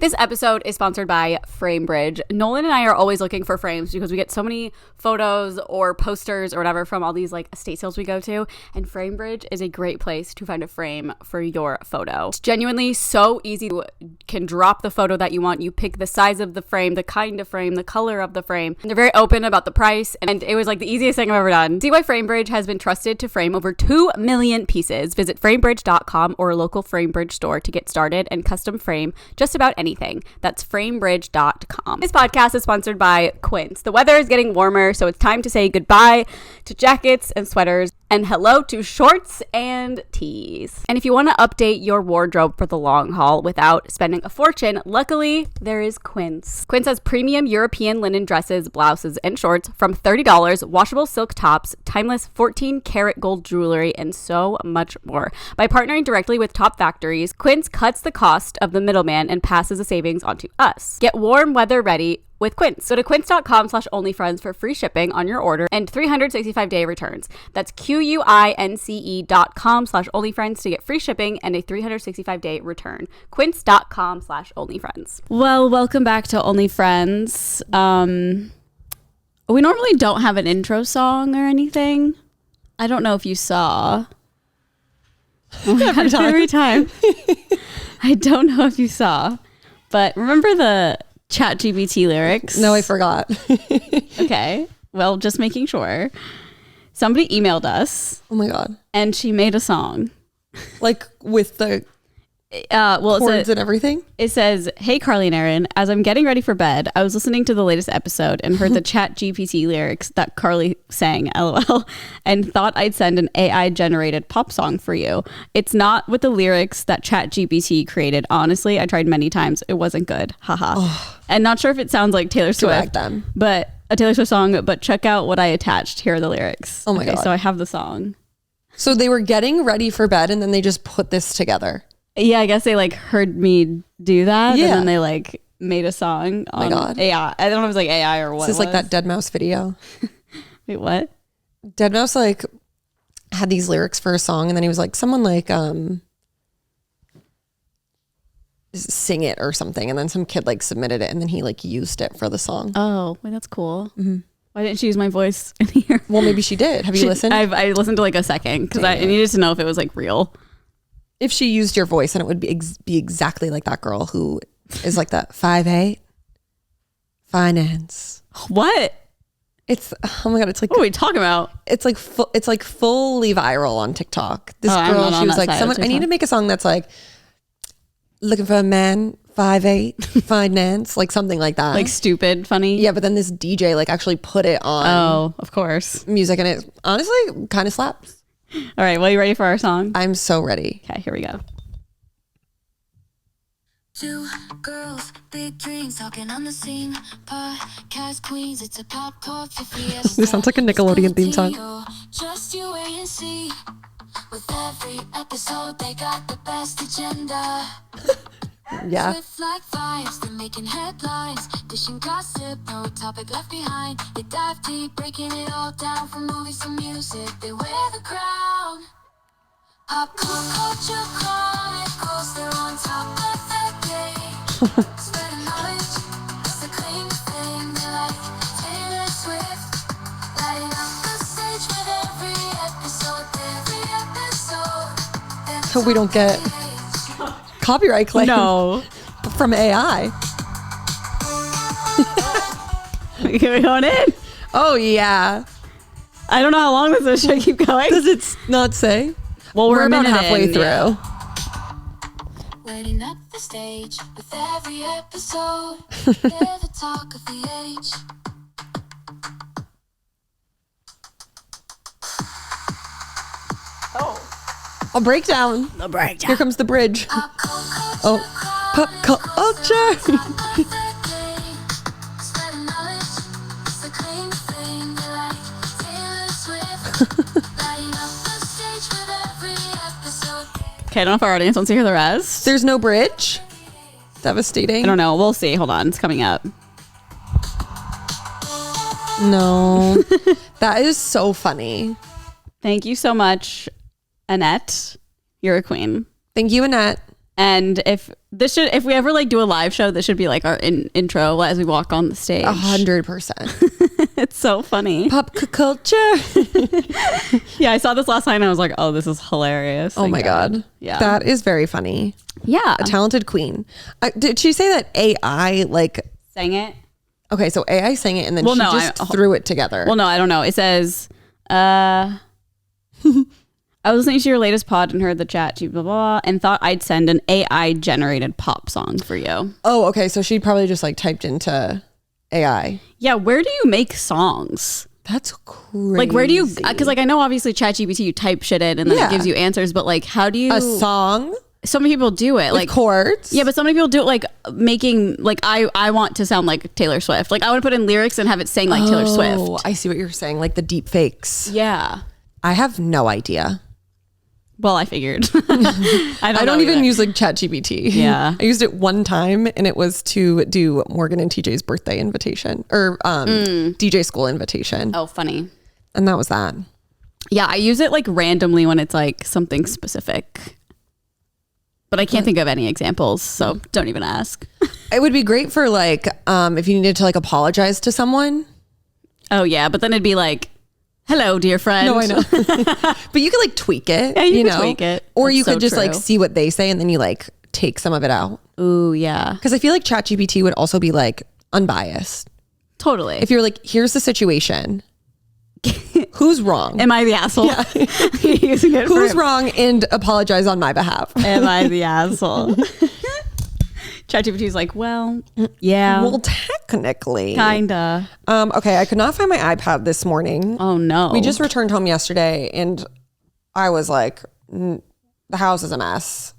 This episode is sponsored by FrameBridge. Nolan and I are always looking for frames because we get so many photos or posters or whatever from all these like estate sales we go to, and FrameBridge is a great place to find a frame for your photo. It's genuinely so easy. You can drop the photo that you want. You pick the size of the frame, the kind of frame, the color of the frame. And they're very open about the price, and it was like the easiest thing I've ever done. See why FrameBridge has been trusted to frame over 2 million pieces. Visit framebridge.com or a local FrameBridge store to get started and custom frame just about anything. That's framebridge.com. This podcast is sponsored by Quince. The weather is getting warmer, so it's time to say goodbye to jackets and sweaters and hello to shorts and tees. And if you want to update your wardrobe for the long haul without spending a fortune, luckily there is Quince. Quince has premium European linen dresses, blouses, and shorts from $30, washable silk tops, timeless 14-karat gold jewelry, and so much more. By partnering directly with top factories, Quince cuts the cost of the middleman and passes the savings onto us. Get warm weather ready with Quince. Go to quince.com/onlyfriends for free shipping on your order and 365-day returns. That's QUINCE.com/onlyfriends to get free shipping and a 365-day return. Quince.com/onlyfriends. Well, welcome back to OnlyFriends. We normally don't have an intro song or anything. I don't know if you saw. Every time. I don't know if you saw, but remember the ChatGPT lyrics? No, I forgot. Okay. Well, just making sure. Somebody emailed us. Oh my God. And she made a song. Like with the chords and everything? It says, "Hey, Carly and Aaron, as I'm getting ready for bed, I was listening to the latest episode and heard the ChatGPT lyrics that Carly sang, LOL, and thought I'd send an AI-generated pop song for you. It's not with the lyrics that ChatGPT created. Honestly, I tried many times. It wasn't good. Haha." Oh. And not sure if it sounds like Taylor Swift, but a Taylor Swift song, but check out what I attached. Here are the lyrics. Oh my God. So I have the song. So they were getting ready for bed and then they just put this together. Yeah, I guess they like heard me do that, and then they like made a song on AI. I don't know if it was like AI or what. This is like that Dead Mouse video. Wait, what? Dead Mouse like had these lyrics for a song, and then he was like, someone like sing it or something, and then some kid like submitted it, and then he like used it for the song. Oh, wait, that's cool. Mm-hmm. Why didn't she use my voice in here? Well, maybe she did. Have you listened? I listened to like a second because I needed to know if it was like real. If she used your voice, and it would be exactly like that girl who is like that 5'8" finance. What? It's, oh my God, it's like, what are we talking about? It's like fully viral on TikTok. This girl, she was like, I need to make a song that's like looking for a man, 5'8", finance, like something like that. Like stupid, funny. Yeah, but then this DJ like actually put it on. Oh, of course. Music, and it honestly kind of slaps. All right, well, you ready for our song? I'm so ready. Okay, here we go. Two girls, big dreams, talking on the scene. Podcast queens, it's a pop culture fiesta. This sounds like a Nickelodeon theme song. Just you wait and see. With every episode, they got the best agenda. Yeah. Swift like vibes, they're making headlines, dishing gossip, no topic left behind. They dive deep, breaking it all down, from movies to music. They wear the crown. Pop culture chronicles, they're on top of their game. Spreading knowledge, it's the claim to fame. They're like Taylor Swift, lighting up the stage with every episode. Hope we don't get copyright claim. No. From AI. Are we going in? Oh, yeah. I don't know how long this is. Should I keep going? Does it not say? Well, we're about halfway through. Yeah. Lighting up the stage with every episode. They're the talk of the age. Oh. A breakdown. The breakdown. Here comes the bridge. Pop culture. Oh, pop culture. Okay, I don't know if our audience wants to hear the rest. There's no bridge. Devastating. I don't know. We'll see. Hold on. It's coming up. No. That is so funny. Thank you so much, Annette. You're a queen. Thank you, Annette. And if we ever like do a live show, this should be like our intro as we walk on the stage. 100%. It's so funny. Pop culture. Yeah, I saw this last night and I was like, oh, this is hilarious. Oh my God. Yeah. That is very funny. Yeah. A talented queen. Did she say that AI like sang it? Okay, so AI sang it and then threw it together. Well, no, I don't know. It says, I was listening to your latest pod and heard the chat, blah, blah, blah, and thought I'd send an AI generated pop song for you. Oh, okay. So she probably just like typed into AI. Yeah. Where do you make songs? That's crazy. Like, where do you, because like I know obviously ChatGPT, you type shit in and then it gives you answers, but like how do you. A song? So many people do it. With like chords? Yeah, but so many people do it like making, like I want to sound like Taylor Swift. Like I want to put in lyrics and have it sing like Taylor Swift. Oh, I see what you're saying. Like the deep fakes. Yeah. I have no idea. Well, I figured. I don't even use like ChatGPT. Yeah. I used it one time and it was to do Morgan and TJ's birthday invitation or DJ school invitation. Oh, funny. And that was that. Yeah, I use it like randomly when it's like something specific. But I can't think of any examples, so don't even ask. It would be great for like if you needed to like apologize to someone. Oh yeah, but then it'd be like, hello, dear friend. No, I know. But you could like tweak it. Yeah, you can tweak it. Or That's you could so just true. like see what they say and then you like take some of it out. Ooh, yeah. Because I feel like ChatGPT would also be like unbiased. Totally. If you're like, here's the situation. Who's wrong? Am I the asshole? Yeah. Using it Who's wrong and apologize on my behalf? Am I the asshole? ChatGPT is like, well, yeah. Well, technically. Kinda. Okay, I could not find my iPad this morning. Oh no. We just returned home yesterday and I was like, the house is a mess.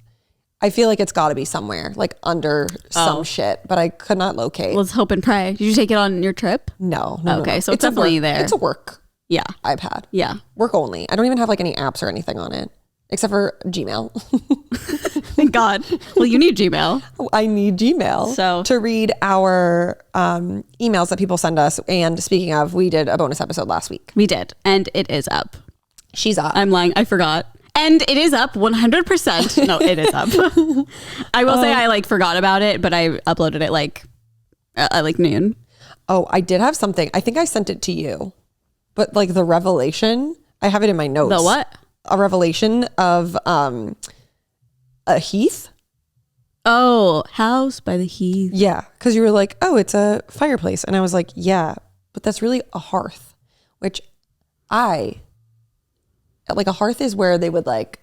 I feel like it's got to be somewhere, like under some shit, but I could not locate. Let's hope and pray. Did you take it on your trip? No. Okay, so it's definitely there. It's a work Yeah. iPad. Yeah. Work only. I don't even have like any apps or anything on it, except for Gmail. Thank God. Well, you need Gmail. I need Gmail So to read our emails that people send us. And speaking of, we did a bonus episode last week. We did. And it is up. She's up. I'm lying. I forgot. And it is up 100%. No, it is up. I will say I like forgot about it, but I uploaded it like at like noon. Oh, I did have something. I think I sent it to you, but like the revelation, I have it in my notes. The what? A revelation of a heath. Oh, house by the heath. Yeah, because you were like, oh, it's a fireplace, and I was like, yeah, but that's really a hearth, which like a hearth is where they would like,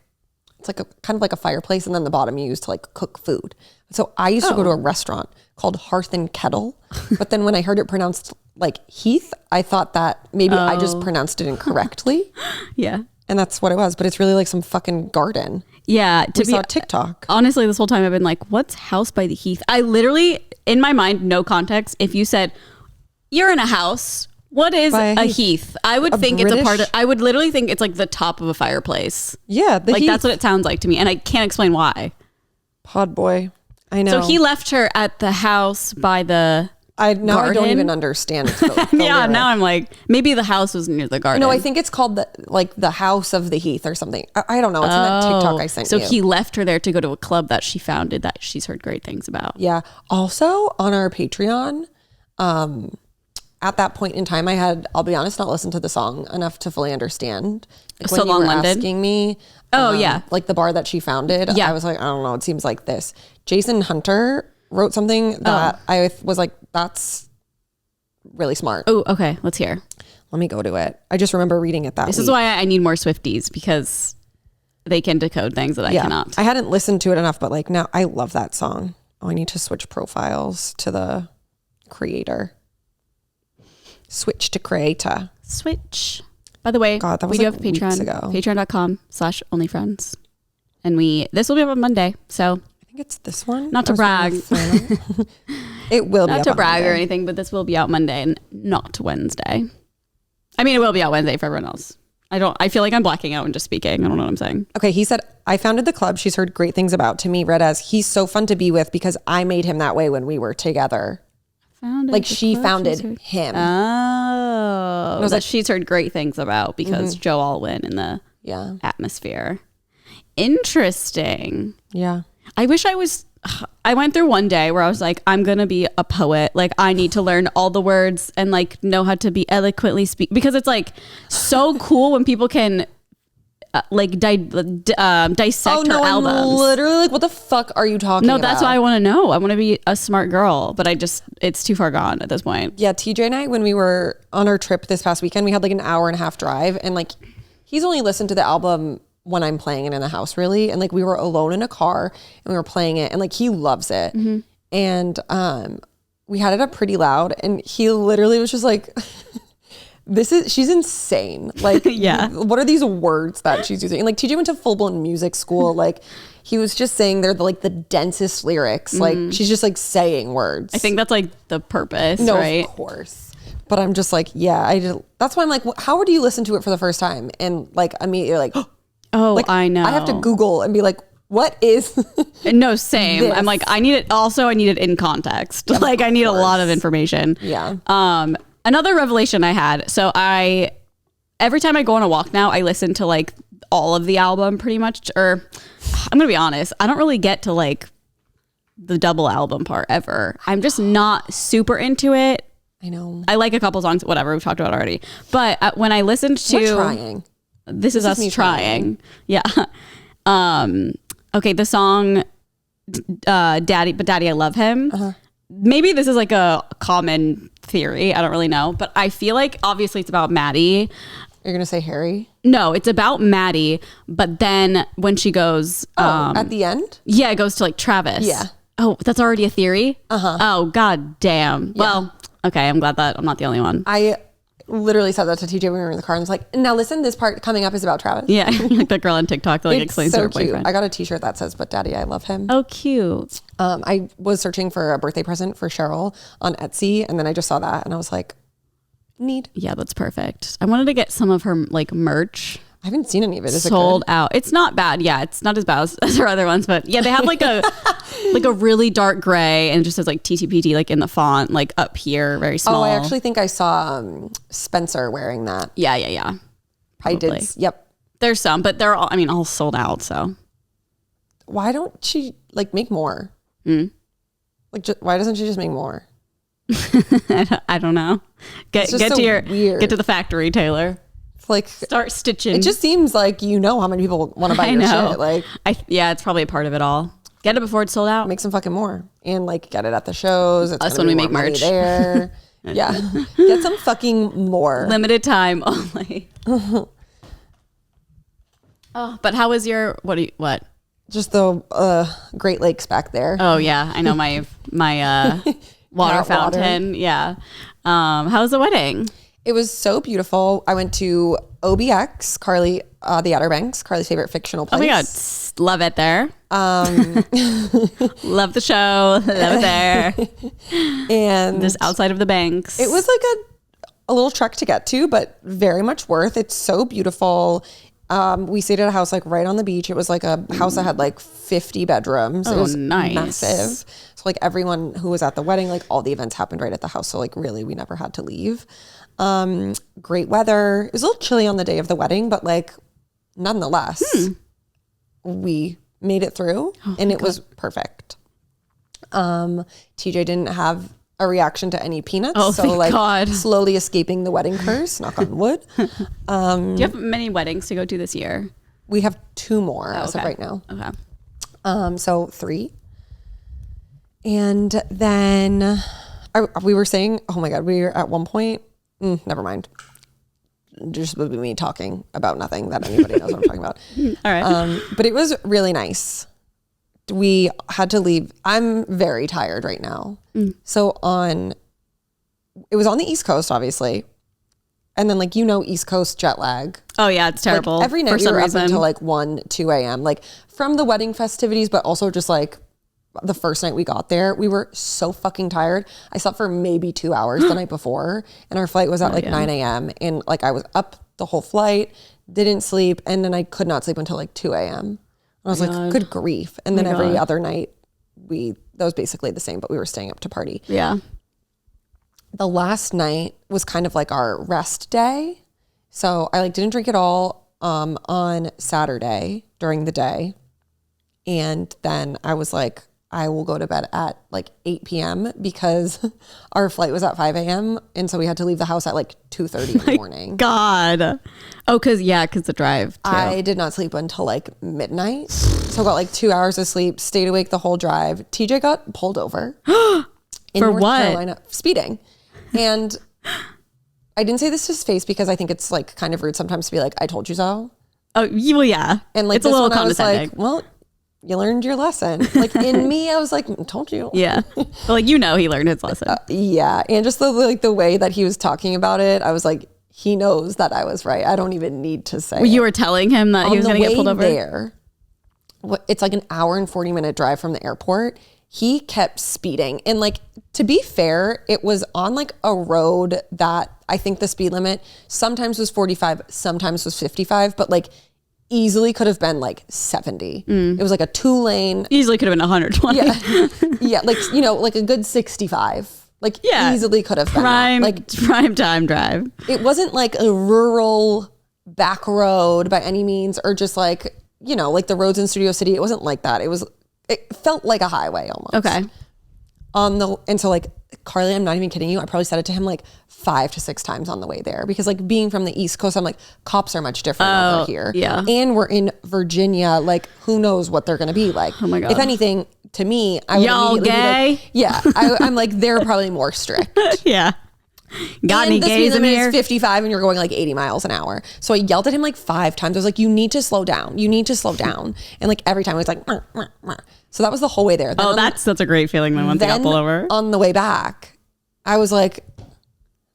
it's like a kind of like a fireplace, and then the bottom you use to like cook food. So I used to go to a restaurant called Hearth and Kettle, but then when I heard it pronounced like heath, I thought that maybe I just pronounced it incorrectly. Yeah. And that's what it was, but it's really like some fucking garden. Yeah. We saw TikTok. Honestly, this whole time I've been like, what's house by the heath? I literally, in my mind, no context, if you said, you're in a house, what is a heath? I would think it's a part of, I would literally think it's like the top of a fireplace. Yeah. Like that's what it sounds like to me. And I can't explain why. Pod boy. I know. So he left her at the house by the garden. I don't even understand the yeah, lyric. now I'm like, maybe the house was near the garden. No, I think it's called the house of the heath or something. I don't know. It's in that TikTok I sent you. So he left her there to go to a club that she founded that she's heard great things about. Yeah. Also on our Patreon, at that point in time, I had, I'll be honest, not listened to the song enough to fully understand. Like So when Long you were London? asking me, yeah, like the bar that she founded. Yeah. I was like, I don't know. It seems like this. Jason Hunter wrote something that I was like, that's really smart. Oh, okay. Let's hear. Let me go to it. I just remember reading it that This week. is why I need more Swifties, because they can decode things that I cannot. I hadn't listened to it enough, but like now I love that song. Oh, I need to switch profiles to the creator. Switch to creator. Switch. By the way, God, that was we do like have a Patreon. weeks ago. Patreon.com/onlyfriends. And this will be up on Monday. So I think it's this one. not to brag. It will be Not up to on brag or Monday. anything, but this will be out Monday and not Wednesday. I mean, it will be out Wednesday for everyone else. I feel like I'm blacking out and just speaking. I don't know what I'm saying. Okay, he said, I founded the club she's heard great things about. To me, read as, he's so fun to be with because I made him that way when we were together. Like she founded him. Oh. I was like, she's heard great things about because Joe Alwyn in the atmosphere. Interesting. Yeah. I wish I went through one day where I was like, I'm going to be a poet. Like, I need to learn all the words and like know how to be eloquently speak, because it's like so cool when people can dissect her albums. I'm literally like, what the fuck are you talking about? No, that's why I want to know. I want to be a smart girl, but it's too far gone at this point. Yeah, TJ and I, when we were on our trip this past weekend, we had like an hour and a half drive, and like he's only listened to the album when I'm playing it in the house, really. And like we were alone in a car and we were playing it, and like he loves it. Mm-hmm. And we had it up pretty loud, and he literally was just like, she's insane. Like, yeah. What are these words that she's using? And like TJ went to full blown music school. Like he was just saying they're like the densest lyrics. Like she's just like saying words. I think that's like the purpose, no, right? Of course. But I'm just like, yeah, that's why I'm like, how would you listen to it for the first time? And like immediately like, oh, like, I know. I have to Google and be like, what is no, same. this? I'm like, I need it in context. Yeah, like I need a lot of information. Yeah. Another revelation I had. So every time I go on a walk now, I listen to like all of the album pretty much, or I'm gonna be honest, I don't really get to like the double album part ever. I'm just not super into it. I know. I like a couple songs, whatever we've talked about already. But when I listened to We're trying. This is us trying. Yeah. Okay, the song Daddy I Love Him. Uh-huh. Maybe this is like a common theory. I don't really know. But I feel like obviously it's about Maddie. You're going to say Harry? No, it's about Maddie. But then when she goes... at the end? Yeah, it goes to like Travis. Yeah. Oh, that's already a theory? Uh-huh. Oh, god damn. Yeah. Well, okay, I'm glad that I'm not the only one. I literally said that to TJ when we were in the car, and was like, now listen, this part coming up is about Travis. Yeah, like that girl on TikTok that like explains to her boyfriend. I got a t-shirt that says, but Daddy, I love him. Oh, cute. I was searching for a birthday present for Cheryl on Etsy, and then I just saw that, and I was like, need. Yeah, that's perfect. I wanted to get some of her like merch. I haven't seen any of it. Is sold it good? out. It's not bad. Yeah, it's not as bad as her other ones, but yeah, they have like a like a really dark gray, and it just says like TTPT like in the font, like up here, very small. Oh, I actually think I saw Spencer wearing that. Yeah. Probably. I did. Yep. There's some, but they're all, I mean, all sold out. So why don't she like make more? Like, why doesn't she just make more? I don't know. Get so to weird. Get to the factory, Taylor. Like, start stitching. It just seems like how many people want to buy your shit. Like, yeah, it's probably a part of it all. Get it before it's sold out. Make some fucking more, and like get it at the shows. It's us when we make merch there. Yeah, get some fucking more. Limited time only. Oh, but how was your what? Just the Great Lakes back there. Oh yeah, I know my water fountain. Water. Yeah. How was the wedding? It was so beautiful. I went to OBX, Carly, the Outer Banks, Carly's favorite fictional place. Oh my God. Love it there. Love the show. Love it there. And just outside of the banks. It was like a little trek to get to, but very much worth. It's so beautiful. We stayed at a house like right on the beach. It was like a house that had like 50 bedrooms. Oh, it was nice. Massive. So like everyone who was at the wedding, like all the events happened right at the house. So like really we never had to leave. Great weather. It was a little chilly on the day of the wedding, but like nonetheless, we made it through and it was perfect. TJ didn't have a reaction to any peanuts. Oh, so thank like God. Slowly escaping the wedding curse, knock on wood. Do you have many weddings to go to this year? We have 2 more as of right now. Okay. So 3. And then we were saying, oh my God, we were at one point, never mind. Just would be me talking about nothing that anybody knows what I'm talking about. All right. But it was really nice. We had to leave. I'm very tired right now. So it was on the East Coast, obviously. And then East Coast jet lag. Oh yeah, it's terrible. Like, every night we were up until like 1, 2 a.m. Like from the wedding festivities, but also just like the first night we got there, we were so fucking tired. I slept for maybe 2 hours the night before, and our flight was at 9 a.m. And like I was up the whole flight, didn't sleep, and then I could not sleep until like 2 a.m. And I was like, good grief. And then every other night that was basically the same, but we were staying up to party. Yeah. The last night was kind of like our rest day. So I didn't drink at all on Saturday during the day. And then I was like, I will go to bed at like 8 p.m. because our flight was at 5 a.m. And so we had to leave the house at like 2:30 in the morning. God. Oh, because the drive too. I did not sleep until like midnight. So I got like 2 hours of sleep, stayed awake the whole drive. TJ got pulled over. In For North what? Carolina, speeding. And I didn't say this to his face because I think it's like kind of rude sometimes to be like, I told you so. Oh, well, yeah. And like it's a this little one I was condescending. like, well, you learned your lesson. Like in me, I was like, told you. Yeah. But like, he learned his lesson. Yeah. And just the way that he was talking about it, I was like, he knows that I was right. I don't even need to say You were telling him that he was going to get pulled over? There, it's like an hour and 40-minute drive from the airport. He kept speeding. And like, to be fair, it was on like a road that I think the speed limit sometimes was 45, sometimes was 55, but like easily could have been like 70. It was like a 2-lane. Easily could have been 120. Yeah. Yeah. Like, like a good 65. Like easily could have been prime, that. Like prime time drive. It wasn't like a rural back road by any means, or just like, like the roads in Studio City. It wasn't like that. It felt like a highway almost. Okay. And so like, Carly, I'm not even kidding you. I probably said it to him like 5 to 6 times on the way there, because like being from the East Coast, I'm like, cops are much different over here. Yeah. And we're in Virginia. Like, who knows what they're going to be like. Oh my God. If anything, to me, I would Y'all immediately gay? be like, yeah, I'm like, they're probably more strict. Yeah. Got And any the speed gays in limit here? is 55 and you're going like 80 miles an hour. So I yelled at him like 5 times. I was like, you need to slow down. You need to slow down. And like every time I was like, "Meh, meh, meh." So that was the whole way there. Then That's a great feeling when once you got pulled over. On the way back, I was like,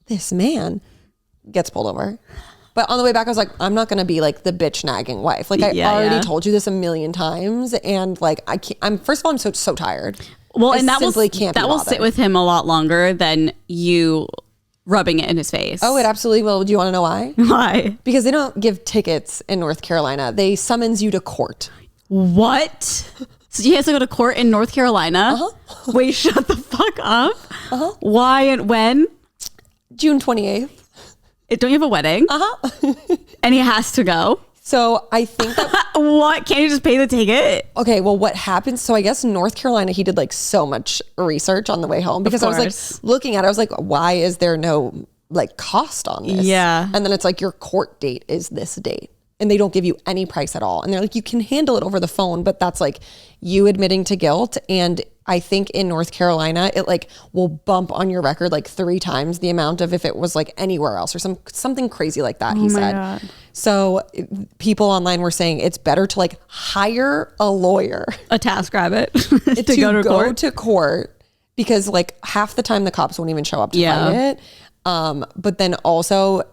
this man gets pulled over. But on the way back, I was like, I'm not going to be like the bitch nagging wife. Like I already told you this a million times. And like, I can't, first of all, I'm so tired. Well, I and that will bothered. sit with him a lot longer than you rubbing it in his face. Oh, it absolutely will. Do you want to know why? Why? Because they don't give tickets in North Carolina. They summons you to court. What? So he has to go to court in North Carolina? Uh-huh. Wait, shut the fuck up. Uh-huh. Why and when? June 28th. Don't you have a wedding? Uh-huh. And he has to go? So I think that... What? Can't you just pay the ticket? Okay, well, what happens? So I guess North Carolina, he did like so much research on the way home, because I was like looking at it, I was like, why is there no like cost on this? Yeah. And then it's like, your court date is this date. And they don't give you any price at all. And they're like, you can handle it over the phone, but that's like you admitting to guilt. And I think in North Carolina, it like will bump on your record like 3 times the amount of if it was like anywhere else, or something crazy like that, he said. God. So people online were saying it's better to like hire a lawyer. A TaskRabbit to go to court, because like half the time the cops won't even show up to fight it. But then also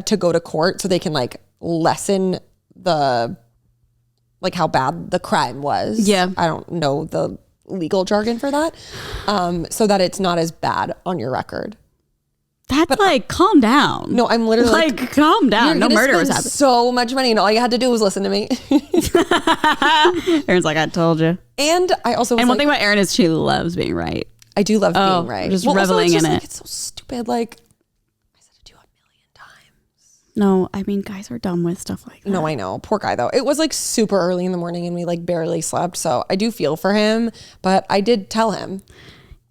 to go to court so they can like lessen the like how bad the crime was. Yeah. I don't know the legal jargon for that. So that it's not as bad on your record. That's like, calm down. No, I'm literally like calm down. No murder was happening. So much money, and all you had to do was listen to me. Erin's like, I told you. And I also was one thing about Erin is she loves being right. I do love being right. Just reveling in it. Like, it's so stupid. Like, I said it to you a million times. No, I mean, guys are dumb with stuff like that. No, I know. Poor guy, though. It was like super early in the morning and we like barely slept. So I do feel for him, but I did tell him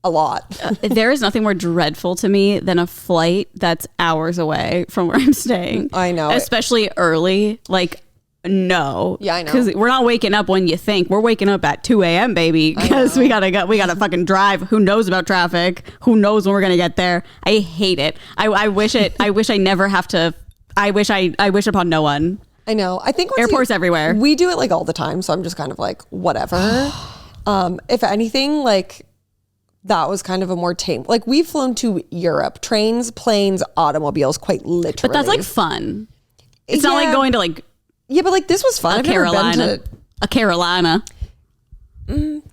a lot. There is nothing more dreadful to me than a flight that's hours away from where I'm staying. I know. Especially early. Like, no. Yeah, I know. Because we're not waking up when you think. We're waking up at 2 a.m., baby. Because we gotta fucking drive. Who knows about traffic? Who knows when we're gonna get there? I hate it. I wish I never have to. I wish upon no one. I know. I think airports everywhere. We do it like all the time. So I'm just kind of like, whatever. If anything, like, that was kind of a more tame. Like, we've flown to Europe, trains, planes, automobiles, quite literally. But that's like fun. It's not like going to like. Yeah, but like this was fun. A Carolina.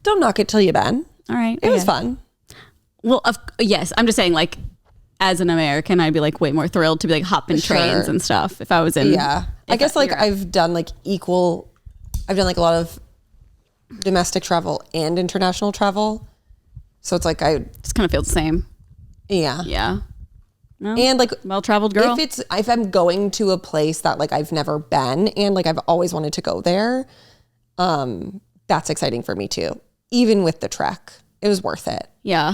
Don't knock it till you been. All right. It was fun. Well, yes. I'm just saying, like, as an American, I'd be like way more thrilled to be like hopping trains and stuff if I was in. Yeah. I guess like I've done like a lot of domestic travel and international travel. So it's like I just kind of feel the same. Yeah. Yeah. No, and like well-traveled girl. If I'm going to a place that like I've never been and like I've always wanted to go there, that's exciting for me too. Even with the trek, it was worth it. Yeah.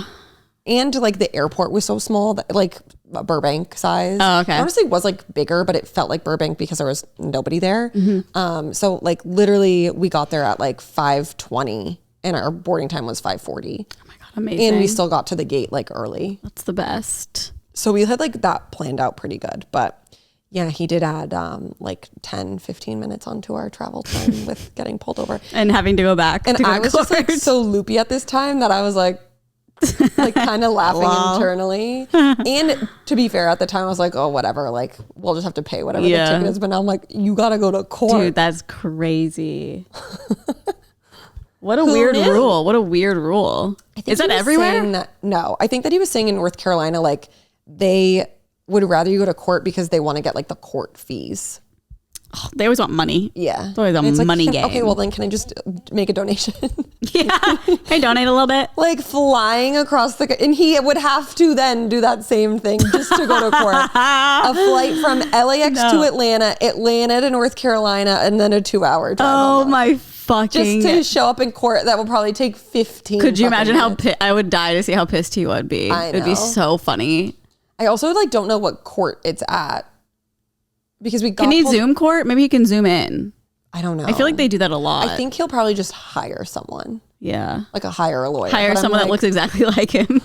And like the airport was so small that like Burbank size. Oh, okay. Honestly, it was like bigger, but it felt like Burbank because there was nobody there. Mm-hmm. So like literally we got there at like 5:20 and our boarding time was 5:40. Oh my God, amazing. And we still got to the gate like early. That's the best. So we had like that planned out pretty good. But yeah, he did add like 10, 15 minutes onto our travel time with getting pulled over. And having to go back. And to I was just like so loopy at this time that I was like kind of laughing internally. And to be fair, at the time I was like, oh, whatever. Like we'll just have to pay whatever the ticket is. But now I'm like, you got to go to court. Dude, that's crazy. What a weird rule. What a weird rule. Is that everywhere? No, I think that he was saying in North Carolina, like they would rather you go to court because they want to get like the court fees. Oh, they always want money. Yeah. It's always a money game. Okay, well then can I just make a donation? Yeah. Can I donate a little bit? Like flying across and he would have to then do that same thing just to go to court. A flight from LAX to Atlanta to North Carolina, and then a 2-hour drive. Oh my fucking. Just to show up in court, that will probably take 15. Could you imagine how I would die to see how pissed he would be? I know. It'd be so funny. I also like don't know what court it's at. Because we got Can he zoom court? Maybe he can zoom in. I don't know. I feel like they do that a lot. I think he'll probably just hire someone. Yeah. Like hire a lawyer. Hire someone that looks exactly like him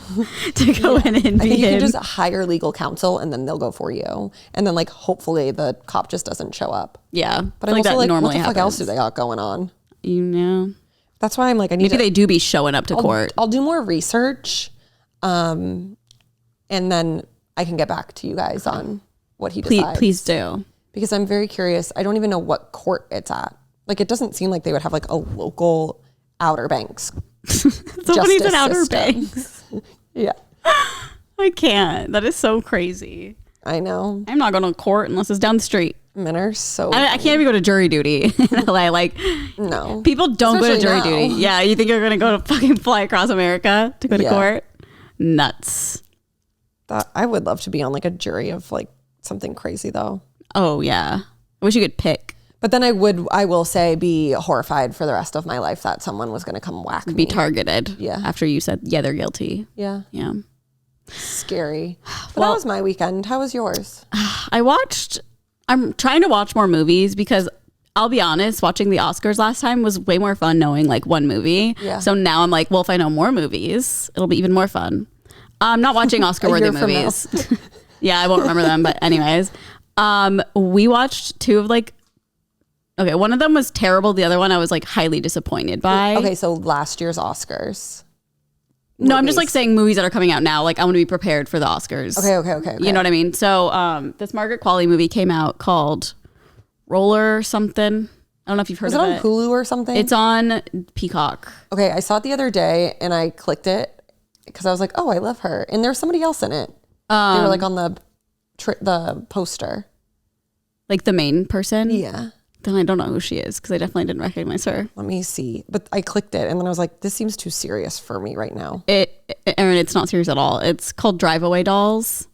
to go in and be I think you him. can just hire legal counsel and then they'll go for you. And then like hopefully the cop just doesn't show up. Yeah. But I'm like also that like, normally what the fuck happens. else do they got going on? You know. That's why I'm like, I need Maybe they do be showing up to court. I'll do more research. And then I can get back to you guys on what he decides. Please do. Because I'm very curious. I don't even know what court it's at. Like, it doesn't seem like they would have like a local Outer Banks. Somebody's at Outer Banks. Yeah. I can't. That is so crazy. I know. I'm not going to court unless it's down the street. Men are so... I can't even go to jury duty in LA. Like, no. People don't go to jury Especially duty. Yeah, you think you're going to go to fucking fly across America to go to court? Nuts. I would love to be on like a jury of like something crazy though. Oh yeah. I wish you could pick. But then I will say be horrified for the rest of my life that someone was going to come whack me. Be targeted. Yeah. After you said, yeah, they're guilty. Yeah. Yeah. Scary. But that was my weekend. How was yours? I'm trying to watch more movies because I'll be honest, watching the Oscars last time was way more fun knowing like one movie. Yeah. So now I'm like, well, if I know more movies, it'll be even more fun. I'm not watching Oscar-worthy movies. Yeah, I won't remember them. But anyways, we watched two of like, okay, one of them was terrible. The other one I was like highly disappointed by. Okay, so last year's Oscars. No, I'm just like saying movies that are coming out now. Like I want to be prepared for the Oscars. Okay. You know what I mean? So this Margaret Qualley movie came out called Roller something. I don't know if you've heard of it. Was it on Hulu or something? It's on Peacock. Okay, I saw it the other day and I clicked it because I was like, oh, I love her. And there's somebody else in it. They were like on the poster. Like the main person? Yeah. Then I don't know who she is because I definitely didn't recognize her. Let me see. But I clicked it and then I was like, this seems too serious for me right now. Erin, it's not serious at all. It's called Drive Away Dolls.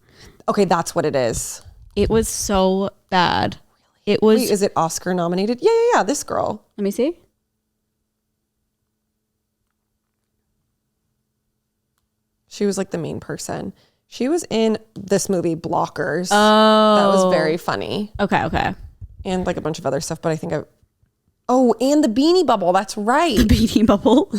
Okay, that's what it is. It was so bad. It was. Wait, is it Oscar nominated? Yeah. This girl. Let me see. She was like the main person. She was in this movie, Blockers. Oh. That was very funny. Okay. And like a bunch of other stuff, but I think and the Beanie Bubble. That's right. The Beanie Bubble.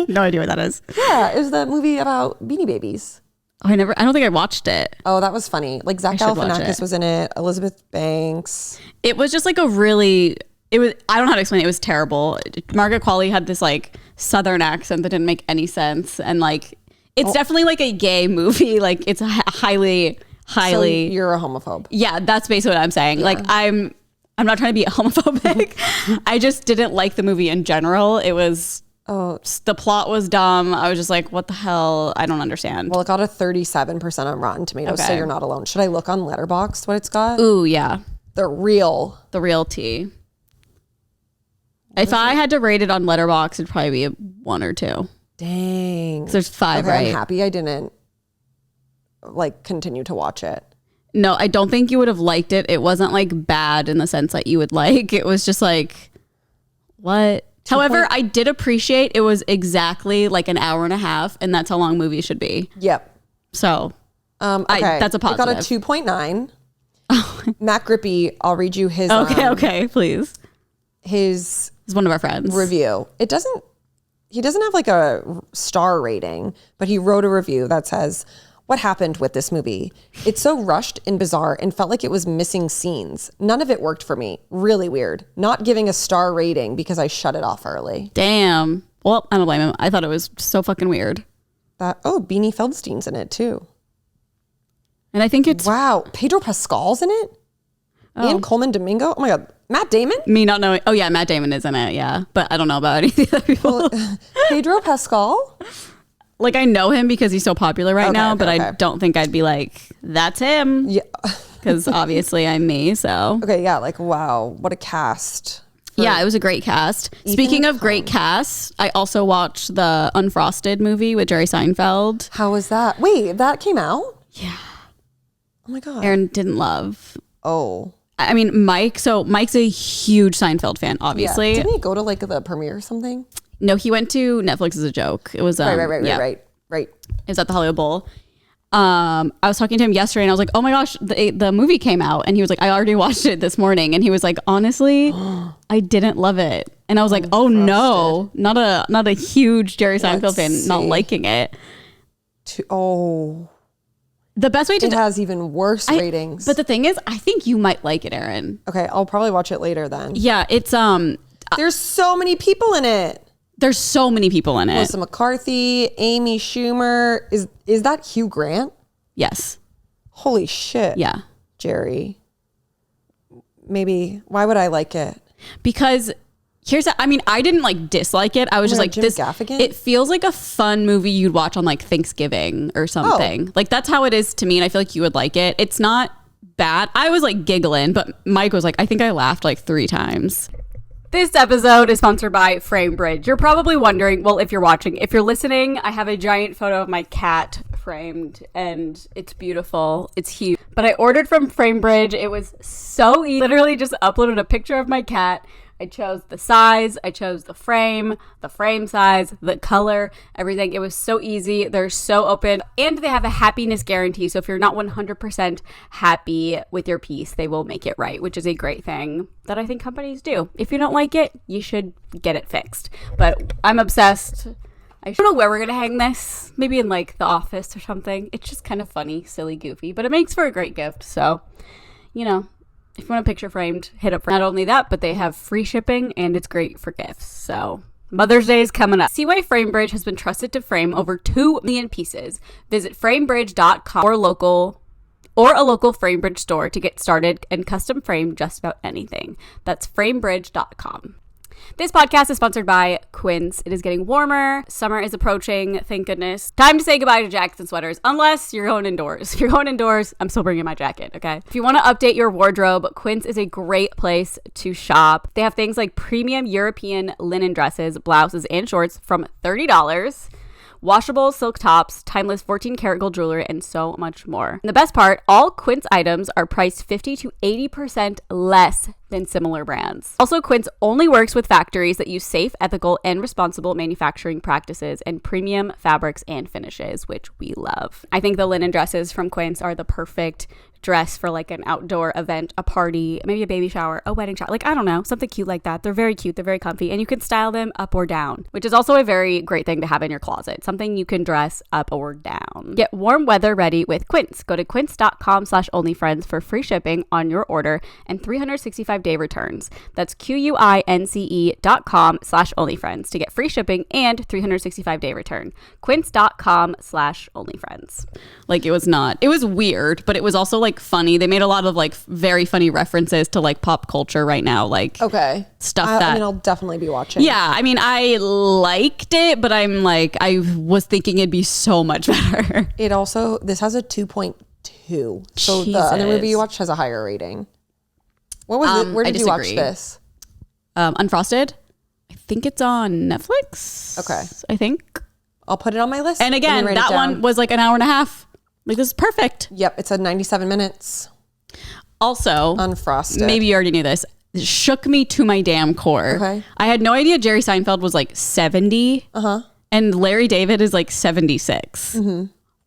No idea what that is. Yeah, it was the movie about Beanie Babies. Oh, I don't think I watched it. Oh, that was funny. Like Zach Galifianakis was in it. Elizabeth Banks. It was just like I don't know how to explain it. It was terrible. Margaret Qualley had this like Southern accent that didn't make any sense. And like, it's definitely like a gay movie. Like it's highly. So you're a homophobe. Yeah, that's basically what I'm saying. Yeah. Like I'm not trying to be homophobic. I just didn't like the movie in general. It was, the plot was dumb. I was just like, what the hell? I don't understand. Well, it got a 37% on Rotten Tomatoes, so you're not alone. Should I look on Letterboxd what it's got? Ooh, yeah. The real tea. If I had to rate it on Letterboxd, it'd probably be a 1 or 2. Dang. There's 5, right? I'm happy I didn't like continue to watch it. No, I don't think you would have liked it. It wasn't like bad in the sense that you would like. It was just like, what? However, I did appreciate it was exactly like an hour and a half, and that's how long movies should be. Yep. So okay. that's a positive. It got a 2.9. Matt Grippy, I'll read you his okay, please. His He's one of our friends. review. He doesn't have like a star rating, but he wrote a review that says, "What happened with this movie? It's so rushed and bizarre and felt like it was missing scenes. None of it worked for me. Really weird. Not giving a star rating because I shut it off early." Damn. Well, I don't blame him. I thought it was so fucking weird. Beanie Feldstein's in it too. And I think it's... Wow. Pedro Pascal's in it? Ian Coleman Domingo? Oh my God. Matt Damon? Me not knowing. Oh yeah, Matt Damon is in it. Yeah. But I don't know about any of the other people. Pedro Pascal? Like I know him because he's so popular right now, but I don't think I'd be like, that's him. Yeah. Because obviously I'm me, so. Okay, yeah, like wow, what a cast. Yeah, it was a great cast. Speaking of great casts, I also watched the Unfrosted movie with Jerry Seinfeld. How was that? Wait, that came out? Yeah. Oh my God. Aaron didn't love. Oh. I mean, Mike's a huge Seinfeld fan, obviously. Yeah. Didn't he go to like the premiere or something? No, he went to Netflix as a joke. It was Right. It was at the Hollywood Bowl. I was talking to him yesterday and I was like, oh my gosh, the movie came out. And he was like, I already watched it this morning. And he was like, honestly, I didn't love it. And I was like, oh no, not a huge Jerry Seinfeld fan, not liking it. The best way to... It has even worse ratings. But the thing is, I think you might like it, Aaron. Okay, I'll probably watch it later then. Yeah, it's... There's so many people in it. There's so many people in it. Melissa McCarthy, Amy Schumer. Is that Hugh Grant? Yes. Holy shit. Yeah. Jerry. Maybe. Why would I like it? Because I didn't like dislike it. I was just like, Jim Gaffigan? It feels like a fun movie you'd watch on like Thanksgiving or something. Like that's how it is to me. And I feel like you would like it. It's not bad. I was like giggling, but Mike was like, I think I laughed like 3 times. This episode is sponsored by FrameBridge. You're probably wondering, well, if you're listening, I have a giant photo of my cat framed and it's beautiful. It's huge. But I ordered from FrameBridge. It was so easy. Literally just uploaded a picture of my cat. I chose the size, I chose the frame size, the color, everything. It was so easy. They're so open and they have a happiness guarantee. So if you're not 100% happy with your piece, they will make it right, which is a great thing that I think companies do. If you don't like it, you should get it fixed. But I'm obsessed. I don't know where we're going to hang this. Maybe in like the office or something. It's just kind of funny, silly, goofy, but it makes for a great gift. So, you know. If you want a picture framed, hit up. Not only that, but they have free shipping and it's great for gifts. So Mother's Day is coming up. See why FrameBridge has been trusted to frame over 2 million pieces. Visit framebridge.com or a local FrameBridge store to get started and custom frame just about anything. That's framebridge.com. This podcast is sponsored by Quince. It is getting warmer. Summer is approaching, thank goodness. Time to say goodbye to jackets and sweaters, unless you're going indoors. If you're going indoors, I'm still bringing my jacket, okay? If you want to update your wardrobe, Quince is a great place to shop. They have things like premium European linen dresses, blouses, and shorts from $30. Washable silk tops, timeless 14-karat gold jewelry, and so much more. And the best part, all Quince items are priced 50 to 80% less than similar brands. Also, Quince only works with factories that use safe, ethical, and responsible manufacturing practices and premium fabrics and finishes, which we love. I think the linen dresses from Quince are the perfect dress for like an outdoor event, a party, maybe a baby shower, a wedding shower, like I don't know, something cute like that. They're very cute, they're very comfy, and you can style them up or down, which is also a very great thing to have in your closet, something you can dress up or down. Get warm weather ready with Quince. Go to quince.com/onlyfriends for free shipping on your order and 365-day returns. That's QUINCE.com/onlyfriends to get free shipping and 365-day return. Quince.com/onlyfriends. Like it was weird, but it was also like funny. They made a lot of like very funny references to like pop culture right now, like stuff that I mean, I'll definitely be watching. Yeah, I mean, I liked it, but I'm like, I was thinking it'd be so much better. This has a 2.2. So the other movie you watched has a higher rating. What was it? Where did you watch this? Unfrosted. I think it's on Netflix. Okay. I think. I'll put it on my list. And again, that one was like an hour and a half. Like, this is perfect. Yep, it's a 97 minutes. Also, Unfrosted. Maybe you already knew this. shook me to my damn core. Okay. I had no idea Jerry Seinfeld was like 70. And Larry David is like 76.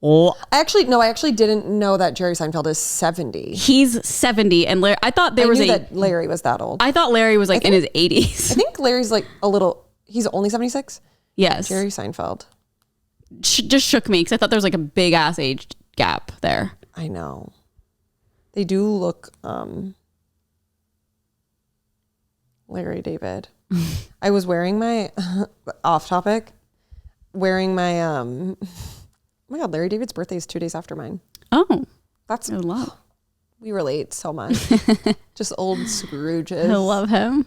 Oh, I actually didn't know that Jerry Seinfeld is 70. he's 70, and I thought I knew that Larry was that old. I thought Larry was like in his I 80s. think Larry's like he's only 76? Yes. Jerry Seinfeld. Just shook me because I thought there was like a big ass age gap there. I know. They do look Larry David. I was wearing my off topic, oh my God, Larry David's birthday is 2 days after mine. Oh, That's I love. we relate so much. Just old Scrooges. I love him.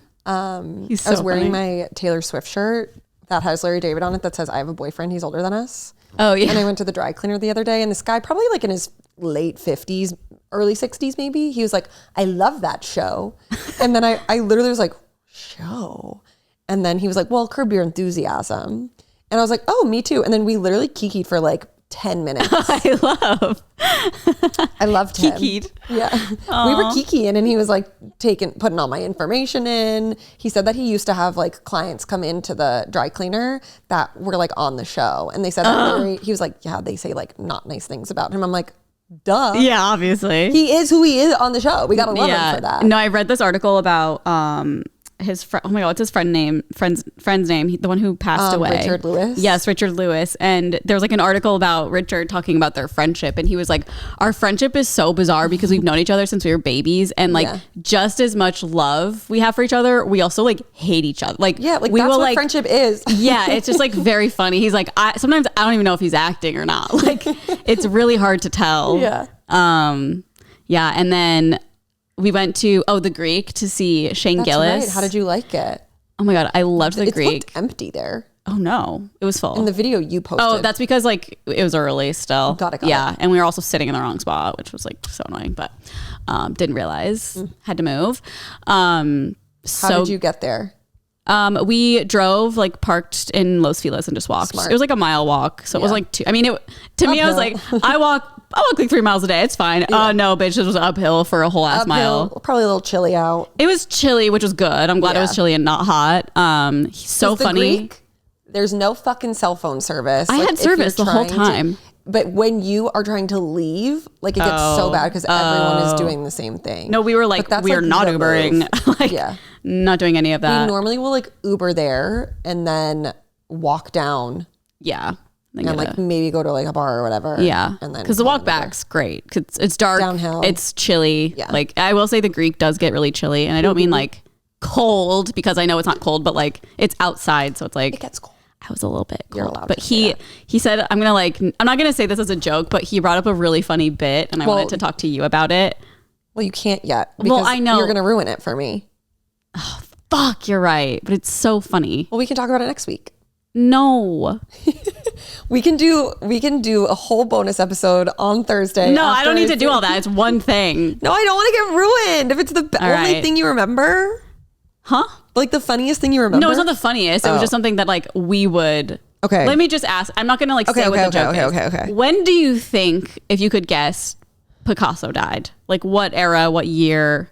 He's so I was wearing funny. my Taylor Swift shirt that has Larry David on it that says I have a boyfriend, he's older than us. Oh yeah. And I went to the dry cleaner the other day, and this guy, probably like in his late 50s, early 60s maybe, he was like, I love that show. And then I literally was like, show? And then he was like, well, Curb Your Enthusiasm. And I was like, oh, me too. And then we literally kikied for like 10 minutes. I loved him. Kikied. Yeah. We were kikiing, and he was like putting all my information in. He said that he used to have like clients come into the dry cleaner that were like on the show. And they said that he was like, yeah, they say like not nice things about him. I'm like, duh. Yeah, obviously. He is who he is on the show. We got to love him for that. No, I read this article about his friend. Oh my God, what's his friend's name? The one who passed away. Richard Lewis. Yes, Richard Lewis. And there was like an article about Richard talking about their friendship, and he was like, "Our friendship is so bizarre because we've known each other since we were babies, and like just as much love we have for each other, we also like hate each other. Like like we that's will what like friendship is. yeah, it's just like very funny. He's like, sometimes I don't even know if he's acting or not. Like it's really hard to tell. Yeah. Yeah, and then we went to the Greek to see Shane That's Gillis. right. How did you like it? Oh my God, I loved the It Greek. looked empty there. Oh no, it was full. In the video you posted. Oh, that's because like it was early still. Got it. Yeah, and we were also sitting in the wrong spot, which was like so annoying, but didn't realize. Had to move. How did you get there? We drove, like parked in Los Feliz and just walked. Smart. It was like a mile walk. So it was like to me, I was like, I walk like 3 miles a day. It's fine. No, bitch, this was uphill for a whole ass mile. Probably a little chilly out. It was chilly, which was good. I'm glad it was chilly and not hot. He's so The funny. Greek, there's no fucking cell phone service. I had if you're service the whole trying time. But when you are trying to leave, like it gets so bad because everyone is doing the same thing. No, we were like, we are not the Ubering. move. Not doing any of that. We normally will like Uber there and then walk down. Yeah. And like maybe go to like a bar or whatever. Yeah. And then because the walk back's great. Cause it's dark. Downhill. It's chilly. Yeah. Like I will say the Greek does get really chilly. And I don't mean like cold because I know it's not cold, but like it's outside. So it's like. It gets cold. I was a little bit cold. You're allowed but to say he said, I'm not going to say this as a joke, but he brought up a really funny bit and I wanted to talk to you about it. Well, you can't yet. Because I know. You're going to ruin it for me. Fuck, you're right. But it's so funny. Well, we can talk about it next week. No. We can do a whole bonus episode on Thursday. No, I don't need to do all that. It's one thing. No, I don't want to get ruined. If it's the only thing you remember. Huh? Like the funniest thing you remember? No, it's not the funniest. It was just something that like we would. Okay. Let me just ask. I'm not going to like say what the joke is. Okay. When do you think, if you could guess, Picasso died? Like what era, what year?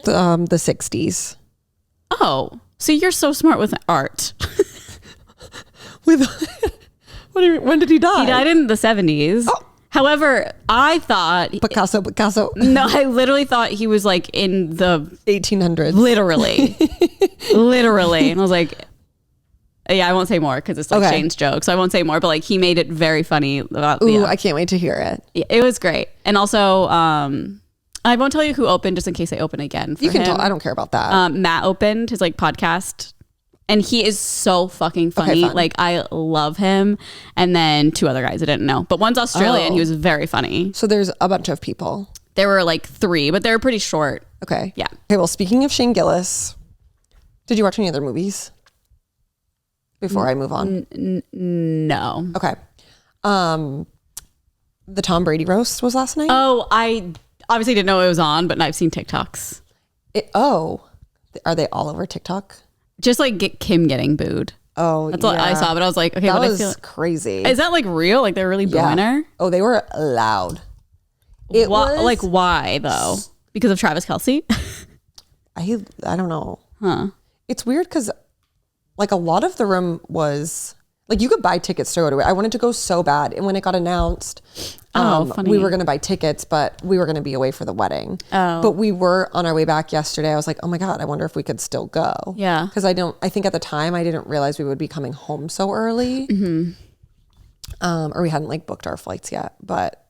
The 60s. Oh, so you're so smart with art. When did he die? He died in the 70s. Oh. However, I thought Picasso. No, I literally thought he was like in the 1800s. Literally. And I was like, yeah, I won't say more because it's like Shane's joke. So I won't say more, but like he made it very funny about I can't wait to hear it. Yeah, it was great. And also, I won't tell you who opened just in case I open again. For you can him. tell. I don't care about that. Matt opened his like podcast. And he is so fucking funny. Fun. Like, I love him. And then 2 other guys I didn't know. But one's Australian. He was very funny. So there's a bunch of people. There were like 3, but they were pretty short. Okay. Yeah. Okay, well, speaking of Shane Gillis, did you watch any other movies before I move on? No. Okay. The Tom Brady roast was last night? Oh, I obviously didn't know it was on, but I've seen TikToks. Are they all over TikTok? Just like Kim getting booed. Oh, that's what I saw, but I was like, okay, that but was I feel crazy. Is that like real? Like they're really booing her? Oh, they were loud. It was like why though? Because of Travis Kelce? I don't know. Huh. It's weird because like a lot of the room was like you could buy tickets to go to it. I wanted to go so bad. And when it got announced, funny. we were going to buy tickets, but we were going to be away for the wedding. Oh. But we were on our way back yesterday. I was like, oh my God, I wonder if we could still go. Yeah. Because I think at the time I didn't realize we would be coming home so early. Or we hadn't like booked our flights yet. But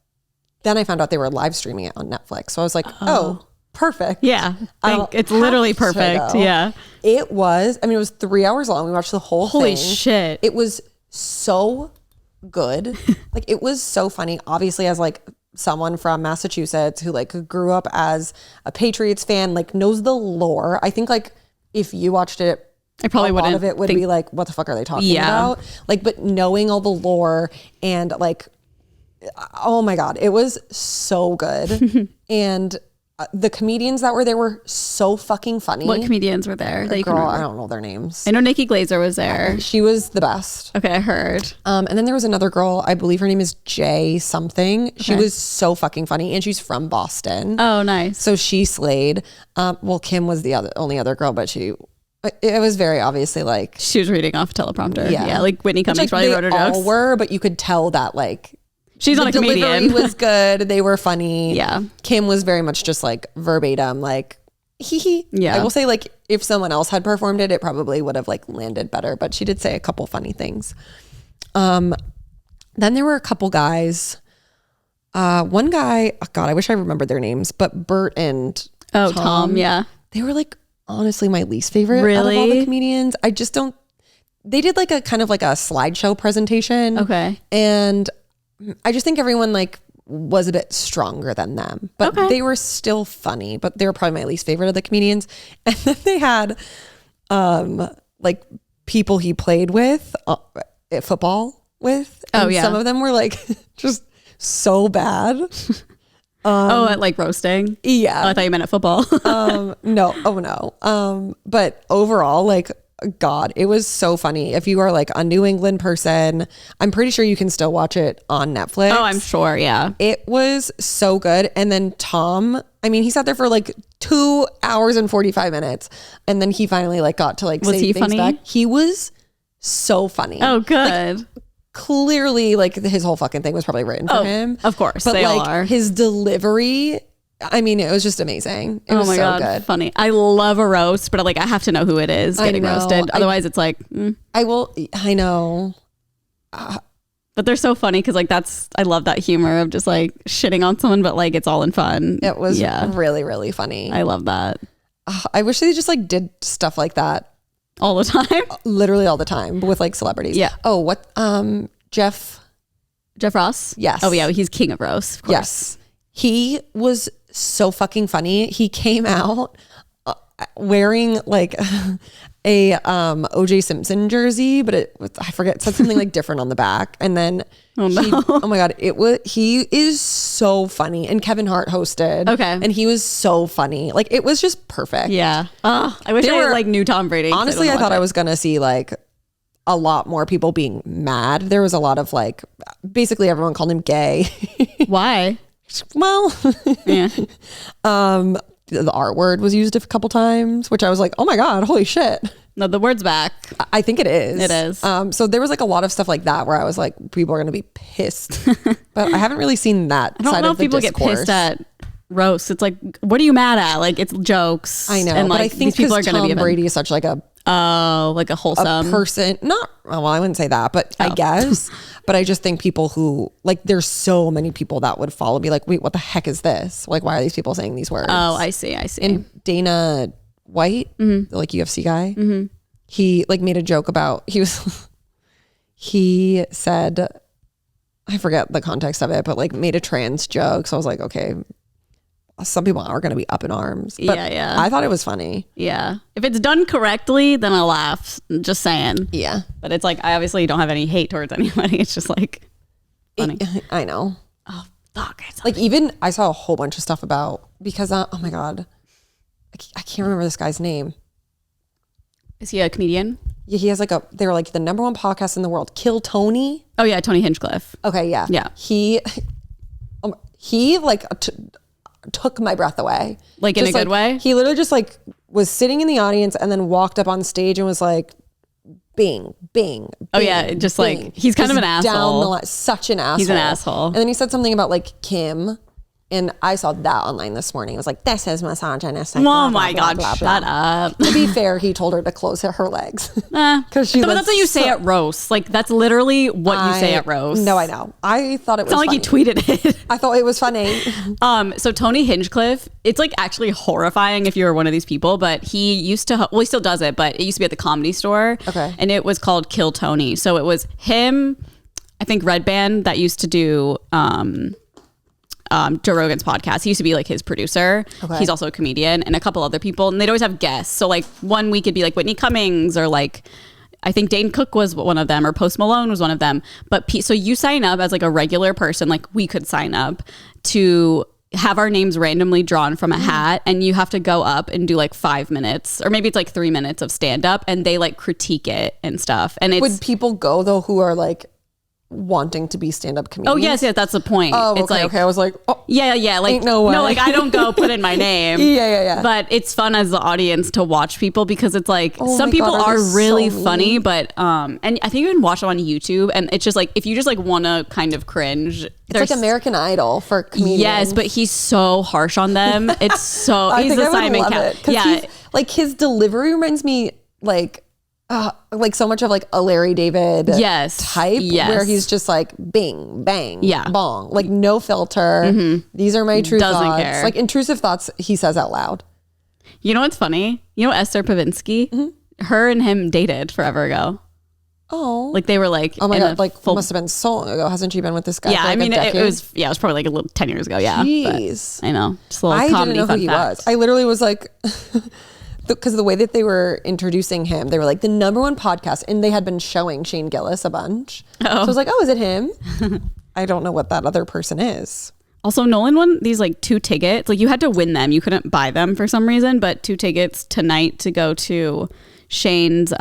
then I found out they were live streaming it on Netflix. So I was like, oh perfect. Yeah. It's have literally to perfect. go. Yeah. It was 3 hours long. We watched the whole thing. Holy shit. It was so good. Like it was so funny. Obviously as like someone from Massachusetts who like grew up as a Patriots fan, like knows the lore. I think like if you watched it, I probably a lot wouldn't of it would think- be like, what the fuck are they talking about? Like, but knowing all the lore and like, oh my God, it was so good. And the comedians that were there were so fucking funny. What comedians were there that you can Girl, I remember? don't know their names. I know Nikki Glazer was there. She was the best. Okay, I heard. And then there was another girl, I believe her name is Jay something. She was so fucking funny and she's from Boston. Oh, nice. So she slayed. Well, Kim was the only other girl, but it was very obviously like, She was reading off a teleprompter. Yeah. Yeah, like Whitney Cummings like, probably they wrote her all jokes. were, but you could tell that like She's the not a comedian. delivery was good. They were funny. Yeah. Kim was very much just like verbatim, like hee hee. Yeah. I will say like if someone else had performed it, it probably would have like landed better, but she did say a couple funny things. Then there were a couple guys. One guy, oh God, I wish I remembered their names, but Bert and Tom, yeah. they were like honestly my least favorite out of all the Really? comedians. I just don't. They did like a kind of like a slideshow presentation. Okay. And I just think everyone like was a bit stronger than them, but they were still funny, but they were probably my least favorite of the comedians. And then they had like people he played with at football with. And yeah. some of them were like just so bad. At like roasting? Yeah. Oh, I thought you meant at football. No. Oh no. But overall, like, God, it was so funny. If you are like a New England person, I'm pretty sure you can still watch it on Netflix. Oh, I'm sure. Yeah. It was so good. And then Tom, I mean, he sat there for like 2 hours and 45 minutes. And then he finally like got to like Was say he things funny? back. He was so funny. Oh, good. Clearly, like his whole fucking thing was probably written for him. Of course. But They all like are. his delivery, I mean, it was just amazing. It Oh was my so God. good. Funny. I love a roast, but like I have to know who it is getting know. roasted. Otherwise, it's like, I know. but they're so funny because like I love that humor of just like shitting on someone, but like it's all in fun. It was really, really funny. I love that I wish they just like did stuff like that all the time. literally all the time with like celebrities. Yeah. Oh, what? Jeff Ross? Yes. Oh yeah, he's king of roast. Of course. Yes. He was so fucking funny. He came out wearing like a OJ Simpson jersey, but I forget, it said something like different on the back. And then oh my God, he is so funny. And Kevin Hart hosted. Okay. And he was so funny. Like it was just perfect. Yeah. Oh, I wish They I were- like knew Tom Brady. 'cause Honestly, don't I thought watch I it. was going to see like a lot more people being mad. There was a lot of like, basically everyone called him gay. Why? Well, Yeah. the R word was used a couple times, which I was like, oh my God, holy shit. No, the word's back. I think it is. It is. So there was like a lot of stuff like that where I was like, people are going to be pissed. But I haven't really seen that I don't side know of if the people discourse. get pissed at roasts. It's like, what are you mad at? Like it's jokes. I know, And but like I think these people are because going to Tom be Brady is such like a like a wholesome person, not, well, I wouldn't say that, but Oh. I guess, but I just think people who like, there's so many people that would follow me like, wait, what the heck is this? Like, why are these people saying these words? Oh, I see. And Dana White, the like UFC guy, he like made a joke about, he said, I forget the context of it, but like made a trans joke. So I was like, okay, some people are going to be up in arms. But Yeah. I thought it was funny. Yeah. If it's done correctly, then I'll laugh. Just saying. Yeah. But it's like, I obviously don't have any hate towards anybody. It's just like funny. I know. Oh, fuck. It's Like even I saw a whole bunch of stuff about, because oh my God, I can't remember this guy's name. Is he a comedian? Yeah, he has like they were like the #1 podcast in the world. Kill Tony. Oh, yeah. Tony Hinchcliffe. Okay, yeah. Yeah. He like took my breath away. Like in Just, a good way? He literally just like was sitting in the audience and then walked up on stage and was like, bing, bing, Oh yeah, bing, just bing. like he's kind of an Down the asshole. line, such an asshole. He's an asshole. And then he said something about like Kim, and I saw that online this morning. It was like, this is misogynistic. Oh my God, shut up. To be fair, he told her to close her legs. Because she but that's looks what you say at roast. Like that's literally what you say at roast. No, I know. I thought it was It's not like funny. he tweeted it. I thought it was funny. So Tony Hinchcliffe, it's like actually horrifying if you were one of these people, but he used to, well, he still does it, but it used to be at the Comedy Store. Okay. And it was called Kill Tony. So it was him, I think Red Band that used to do Joe Rogan's podcast. He used to be like his producer. Okay. He's also a comedian, and a couple other people, and they'd always have guests. So like one week it'd be like Whitney Cummings, or like I think Dane Cook was one of them, or Post Malone was one of them. But so you sign up as like a regular person, like we could sign up to have our names randomly drawn from a hat, and you have to go up and do like 5 minutes, or maybe it's like 3 minutes of stand up, and they like critique it and stuff. And it's Would people go though who are like wanting to be stand-up comedians? oh yes, that's the point. Oh, okay, it's like, okay. I was like, oh, yeah, like ain't no way. no, like I don't go put in my name. Yeah. But it's fun as the audience to watch people, because it's like Oh some my people God, are that is really so funny, mean. but and I think you can watch them on YouTube, and it's just like if you just like want to kind of cringe. it's like American Idol for comedians. Yes, but he's so harsh on them. It's so I he's think a I would Simon love Cowell. it, 'cause Yeah. he's, like his delivery reminds me like so much of like a Larry David Yes. type, Yes. where he's just like bing bang Yeah. bong, like no filter. These are my true Doesn't thoughts. care. Like intrusive thoughts he says out loud. You know what's funny? You know Esther Pavinsky? Mm-hmm. Her and him dated forever ago. Oh, Like they were like oh my in a God, like full must have been so long ago. Hasn't she been with this guy? yeah, for like I mean, a it decade? was probably like a little 10 years ago. Yeah. Jeez. But I know. Just a little I comedy didn't know fun who he fact. was. I literally was like, because the way that they were introducing him, they were like the #1 podcast, and they had been showing Shane Gillis a bunch. So I was like, oh, is it him? I don't know what that other person is. Also, Nolan won these like 2 tickets. Like you had to win them. You couldn't buy them for some reason, but 2 tickets tonight to go to Shane's.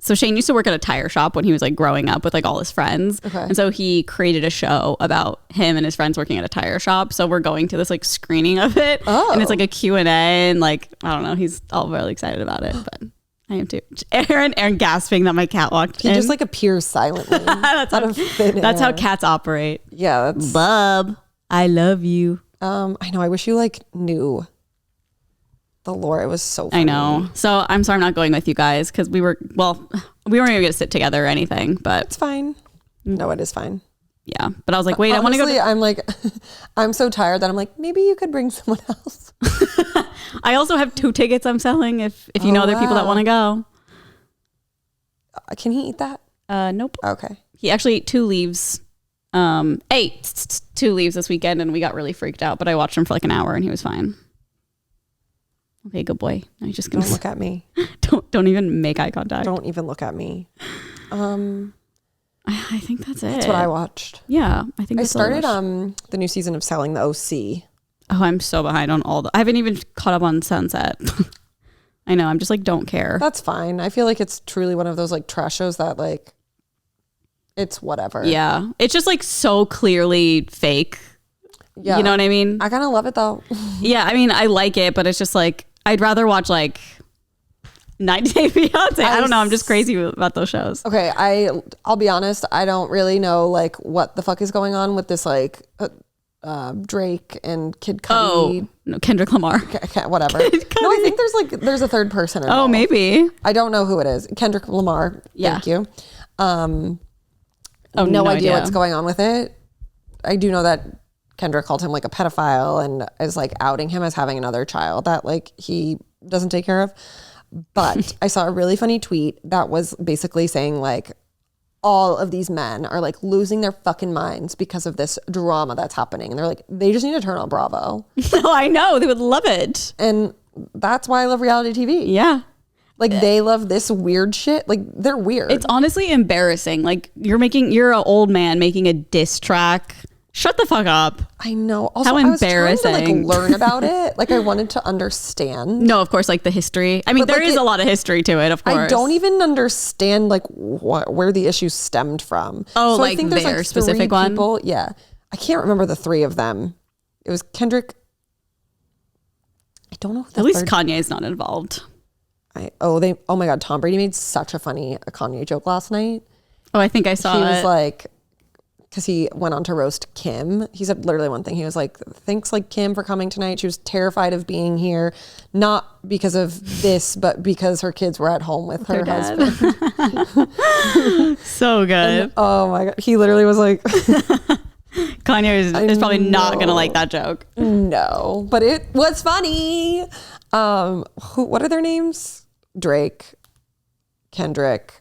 So Shane used to work at a tire shop when he was like growing up with like all his friends. Okay. And so he created a show about him and his friends working at a tire shop. So we're going to this like screening of it. Oh. And it's like a Q&A, and like, I don't know, he's all really excited about it, but I am too. Aaron gasping that my cat walked He in. just like appears silently. that's out of thin that's how air. cats operate. Yeah, that's. Bub, I love you. I know. I wish you like knew the lore. It was so funny. I know. So I'm sorry I'm not going with you guys, because we weren't even going to sit together or anything, but It's fine. No, it is fine. yeah. But I was like, wait, I want to go. Honestly, I'm like, I'm so tired that I'm like, maybe you could bring someone else. I also have 2 tickets I'm selling if you know other people that wow. want to go. Can he eat that? Nope. Okay. He actually ate 2 leaves. Ate 2 leaves this weekend, and we got really freaked out, but I watched him for like an hour and he was fine. Okay, good boy. No, he's just gonna Don't look at me. don't even make eye contact. Don't even look at me. I think that's it. That's what I watched. Yeah, I think I that's all started watched. the new season of Selling the OC. Oh, I'm so behind on all the. I haven't even caught up on Sunset. I know. I'm just like, don't care. That's fine. I feel like it's truly one of those like trash shows that like it's whatever. Yeah, it's just like so clearly fake. Yeah. You know what I mean? I kind of love it though. Yeah, I mean, I like it, but it's just like I'd rather watch like 90 Day Fiance. I don't know. I'm just crazy about those shows. Okay, I'll be honest. I don't really know like what the fuck is going on with this like Drake and Kid Cudi. Oh, no, Kendrick Lamar. Whatever. No, I think there's a third person involved. Oh, maybe. I don't know who it is. Kendrick Lamar. Yeah. Thank you. Oh, No idea what's going on with it. I do know that Kendrick called him like a pedophile and is like outing him as having another child that like he doesn't take care of. But I saw a really funny tweet that was basically saying like all of these men are like losing their fucking minds because of this drama that's happening. And they're like, they just need to turn on Bravo. No, I know. They would love it. And that's why I love reality TV. Yeah. Like they love this weird shit. Like they're weird. It's honestly embarrassing. Like you're an old man making a diss track. Shut the fuck up. I know. Also, How I was trying embarrassing. to like learn about it. Like I wanted to understand. No, of course, like the history. I mean, But, there like, is a lot of history to it, of course. I don't even understand like where the issue stemmed from. Oh, so like I think there's their like specific 3 one? people. Yeah, I can't remember the 3 of them. It was Kendrick. I don't know who the At least third. Kanye's not involved. Oh my God, Tom Brady made such a funny Kanye joke last night. Oh, I think I saw He it. was like, because he went on to roast Kim. He said literally one thing. He was like, thanks like Kim for coming tonight. She was terrified of being here, not because of this, but because her kids were at home with her husband. So good. Oh my God. He literally was like, Kanye is probably not going to like that joke. no, but it was funny. What are their names? Drake, Kendrick,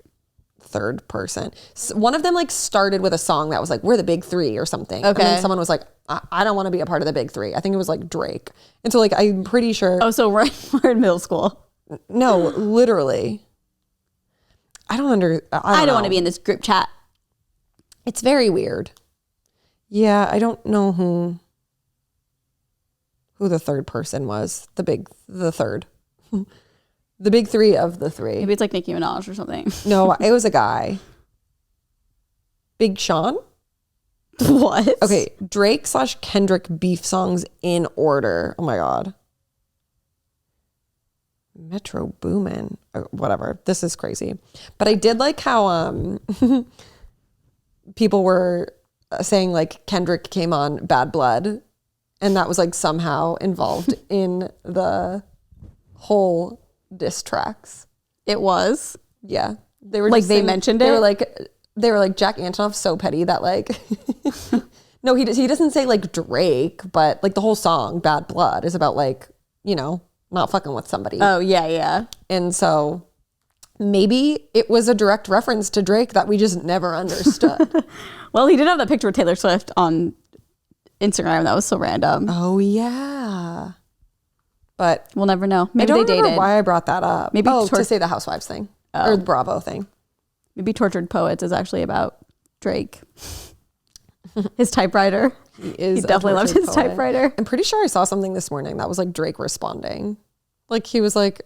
third person. One of them like started with a song that was like, we're the big three or something. And Okay. then someone was like, I don't want to be a part of the big three. I think it was like Drake. And so like, I'm pretty sure. Oh, so we're in middle school. No, literally. I don't want to be in this group chat. It's very weird. Yeah, I don't know who the third person was. The third. The big three of the three. Maybe it's like Nicki Minaj or something. No, it was a guy. Big Sean? What? Okay, Drake / Kendrick beef songs in order. Oh my God. Metro Boomin. Whatever. This is crazy. But I did like how people were saying like Kendrick came on Bad Blood, and that was like somehow involved in the whole diss tracks. It was. Yeah. They were Like, just they saying- mentioned they it? They were like Jack Antonoff's so petty that like no, he doesn't say like Drake, but like the whole song Bad Blood is about like, you know, not fucking with somebody. Oh, yeah. And so maybe it was a direct reference to Drake that we just never understood. Well, he did have that picture with Taylor Swift on Instagram. That was so random. Oh yeah. But We'll never know. I Maybe don't they remember dated. why I brought that up. Maybe to say the Housewives thing or the Bravo thing. Maybe Tortured Poets is actually about Drake. His typewriter. He definitely loves his typewriter. I'm pretty sure I saw something this morning that was like Drake responding. Like he was like,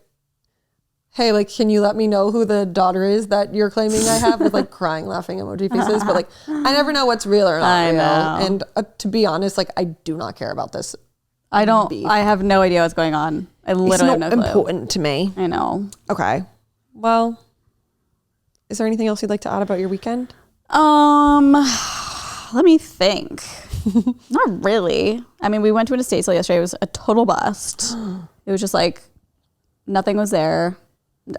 hey, like, can you let me know who the daughter is that you're claiming I have, with like crying, laughing emoji faces. But like, I never know what's real or not real. know. And to be honest, like, I do not care about this. I don't. Beef. I have no idea what's going on. I literally It's have not no clue. important to me. I know. Okay. Well, is there anything else you'd like to add about your weekend? Let me think. Not really. I mean, we went to an estate sale yesterday. It was a total bust. It was just like nothing was there.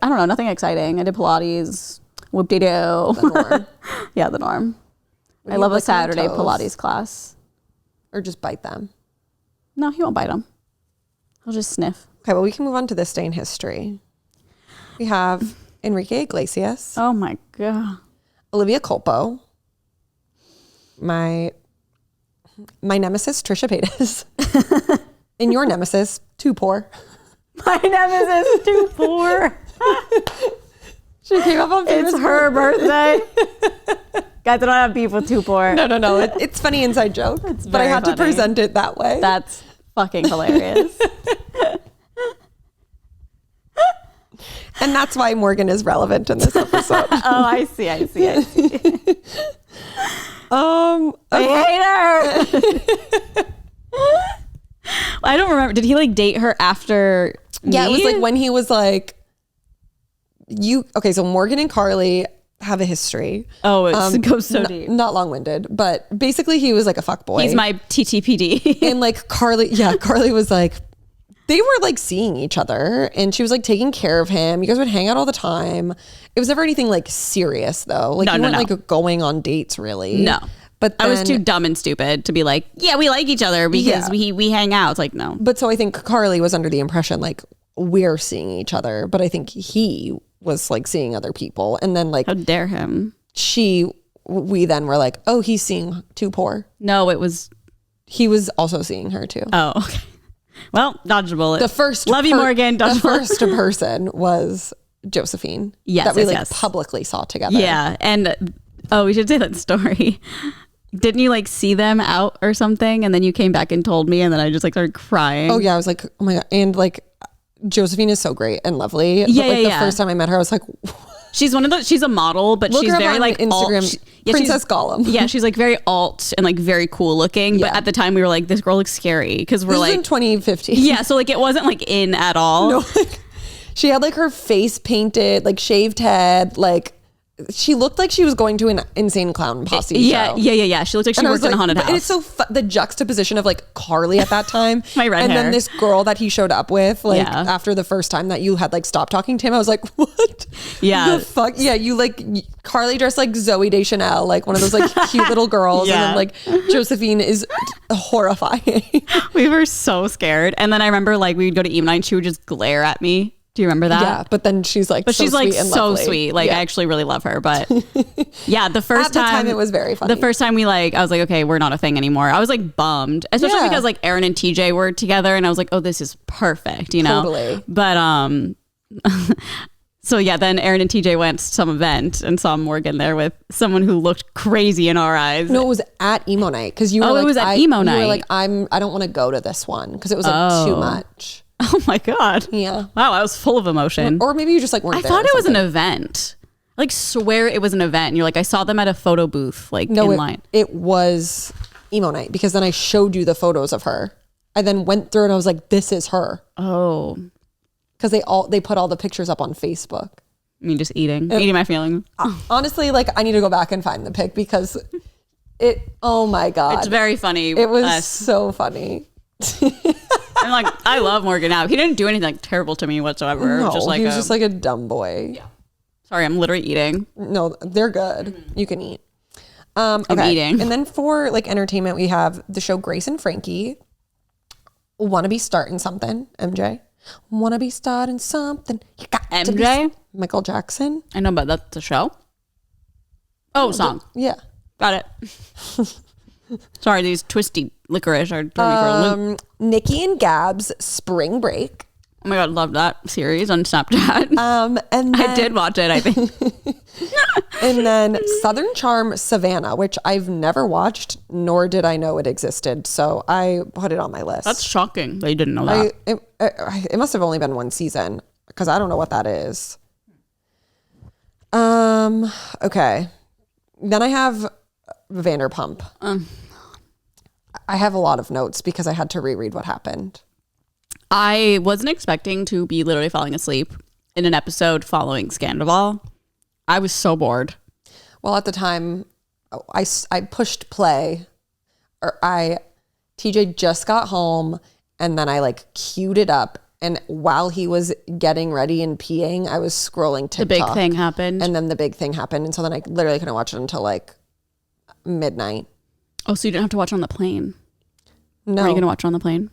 I don't know, nothing exciting. I did Pilates, whoop-de-doo. The norm. Yeah, the norm. What I do you love a like on your Saturday toes? Pilates class. Or just bite them? No, he won't bite them. He'll just sniff. Okay, well, we can move on to this day in history. We have Enrique Iglesias, Oh my God. Olivia Culpo, my nemesis, Trisha Paytas, and your nemesis, Too Poor. My nemesis too poor. She came up on It's her birthday. Guys, I don't have beef with too poor. No. It's funny inside joke, but I very had to funny. present it that way. That's fucking hilarious. And that's why Morgan is relevant in this episode. Oh, I see. I I hate her. I don't remember. Did he like date her after? Yeah, it was me? like when he was like, okay, so Morgan and Carly have a history. Oh, it goes so deep. Not long-winded, but basically he was like a fuckboy. He's my TTPD. And like Carly was like, they were like seeing each other and she was like taking care of him. You guys would hang out all the time. It was never anything like serious though. Like you weren't like going on dates really. No. But I was then- too dumb and stupid to be like, yeah, we like each other because we hang out. It's like, no. But so I think Carly was under the impression like we're seeing each other, but I think he was like seeing other people. And then like How dare him? we then were like, oh, he's seeing Too Poor. No, it was. He was also seeing her too. Oh, okay. Well, dodge a bullet. The first Love you, Morgan. The Dodge a bullet. first person was Josephine. Yes, that we yes, like yes. publicly saw together. Yeah, and we should say that story. Didn't you like see them out or something, and then you came back and told me, and then I just like started crying. Oh yeah, I was like, oh my God. And like Josephine is so great and lovely. Yeah, but like yeah, the yeah. first time I met her, I was like, She's she's a model, but Look she's her up very on like Instagram. alt. Princess Gollum. Yeah, she's like very alt and like very cool looking. But Yeah. at the time we were like, this girl looks scary because we're This was like in 2015. yeah, so like it wasn't like in at all. No, like, she had like her face painted, like shaved head, like she looked like she was going to an Insane Clown Posse show. Yeah. She looked like she And I worked was in a haunted and house. it's so the juxtaposition of like Carly at that time, My red and hair. then this girl that he showed up with, like Yeah. after the first time that you had like stopped talking to him, I was like, what? Yeah. the fuck? Yeah, you like Carly dressed like Zoe Deschanel, like one of those like cute little girls, Yeah. and then like Josephine is horrifying. We were so scared. And then I remember like we would go to Eve night and she would just glare at me. Do you remember that? Yeah, but then she's like, But so she's like sweet and so lovely. sweet. Like Yeah. I actually really love her. But yeah, the first At the time it was very funny. The first time we like, I was like, okay, we're not a thing anymore. I was like bummed, especially Yeah. because like Aaron and TJ were together, and I was like, oh, this is perfect, you know. Totally. But so yeah, then Aaron and TJ went to some event and saw Morgan there with someone who looked crazy in our eyes. No, it was at emo night because you were Oh, it like, was at emo You night. were like, I don't want to go to this one because it was like too much. Oh my god. Yeah. Wow, I was full of emotion. Or maybe you just like weren't I there. thought or it was an something. event. I, like swear it was an event. And you're like, I saw them at a photo booth, like No, in line. it was emo night because then I showed you the photos of her. I then went through and I was like, this is her. Oh, Because they put all the pictures up on Facebook. I mean, just eating my feelings. Honestly, like I need to go back and find the pic because oh my God. It's very funny. It was so funny. I'm like, I love Morgan now. He didn't do anything like terrible to me whatsoever. No, just like he was just like a dumb boy. sorry, I'm literally eating. No, they're good. You can eat. Okay. I'm eating. And then for like entertainment, we have the show Grace and Frankie. Wanna be starting something, MJ. Wanna be starting something. You got to be MJ? Michael Jackson. I know, but that's the show. Oh, song. Yeah. Got it. Sorry, these twisty licorice are throwing me for a loop. Nikki and Gab's Spring Break. Oh my god, love that series on Snapchat. And then, I did watch it, I think. And then Southern Charm Savannah, which I've never watched, nor did I know it existed. So I put it on my list. That's shocking that you didn't know that. It must have only been one season because I don't know what that is. Okay. Then I have Vanderpump. I have a lot of notes because I had to reread what happened. I wasn't expecting to be literally falling asleep in an episode following Scandal. I was so bored. Well, at the time, I pushed play, or TJ just got home, and then I like queued it up. And while he was getting ready and peeing, I was scrolling TikTok. The big thing happened. And then the big thing happened. And so then I literally couldn't watch it until like midnight. Oh, so you didn't have to watch it on the plane? No, Were you going to watch it on the plane?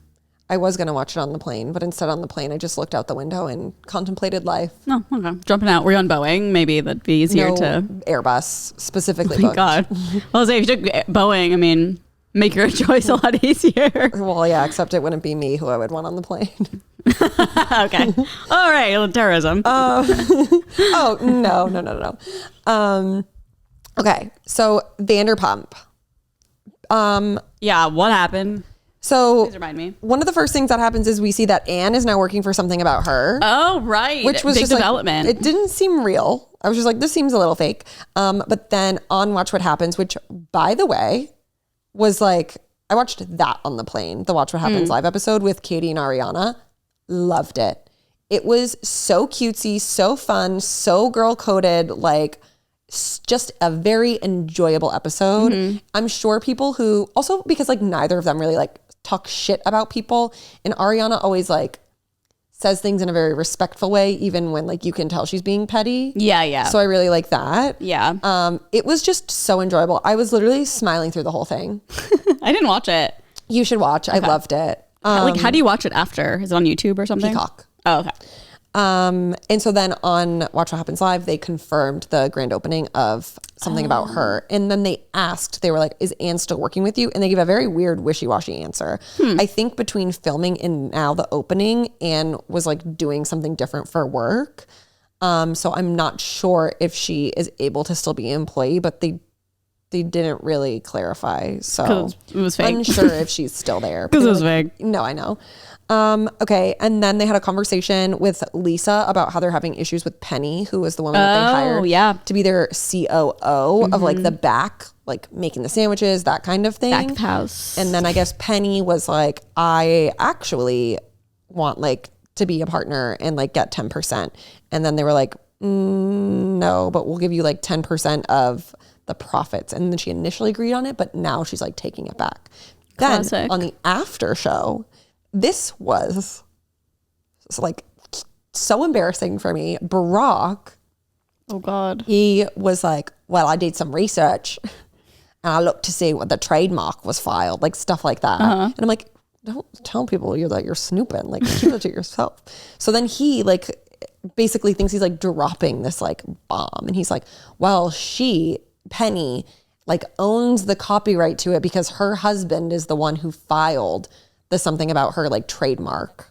I was going to watch it on the plane, but instead on the plane, I just looked out the window and contemplated life. No, okay. Jumping out. Were you on Boeing? Maybe that'd be easier No to... Airbus specifically Thank booked. God. Well, say if you took Boeing, I mean, make your choice a lot easier. Well, yeah, except it wouldn't be me who I would want on the plane. Okay. All right. Terrorism. Oh, no. Okay, so Vanderpump. Yeah. What happened? So Please remind me. one of the first things that happens is we see that Anne is now working for something about her. Oh, right. Which was big just development. Like, it didn't seem real. I was just like, this seems a little fake. But then on Watch What Happens, which by the way, was like, I watched that on the plane, the Watch What Happens live episode with Katie and Ariana. Loved it. It was so cutesy, so fun, so girl coded, like just a very enjoyable episode. I'm sure people who also, because like neither of them really like talk shit about people, and Ariana always like says things in a very respectful way, even when like you can tell she's being petty. Yeah. So I really like that. Yeah. It was just so enjoyable. I was literally smiling through the whole thing. I didn't watch it. You should watch. I loved it. Like, how do you watch it after? Is it on YouTube or something? Peacock. Oh, okay. And so then on Watch What Happens Live, they confirmed the grand opening of something about her. And then they were like, is Anne still working with you? And they gave a very weird wishy-washy answer. I think between filming and now the opening, Anne was like doing something different for work. So I'm not sure if she is able to still be an employee, but they they didn't really clarify. So 'Cause it was fake. unsure if she's still there. Because They it were was like, fake. No, I know. Okay. And then they had a conversation with Lisa about how they're having issues with Penny, who was the woman that they hired yeah. to be their COO of like the back, like making the sandwiches, that kind of thing. Back of house. And then I guess Penny was like, I actually want like to be a partner and like get 10%. And then they were like, no, but we'll give you like 10% of the profits. And then she initially agreed on it, but now she's like taking it back. Then Classic. on the after show, this was like so embarrassing for me. Barack, Oh God. he was like, well, I did some research and I looked to see what the trademark was filed, like stuff like that. And I'm like, don't tell people you're snooping, like keep it to yourself. So then he like basically thinks he's like dropping this like bomb. And he's like, well, Penny, like owns the copyright to it because her husband is the one who filed the something about her like trademark.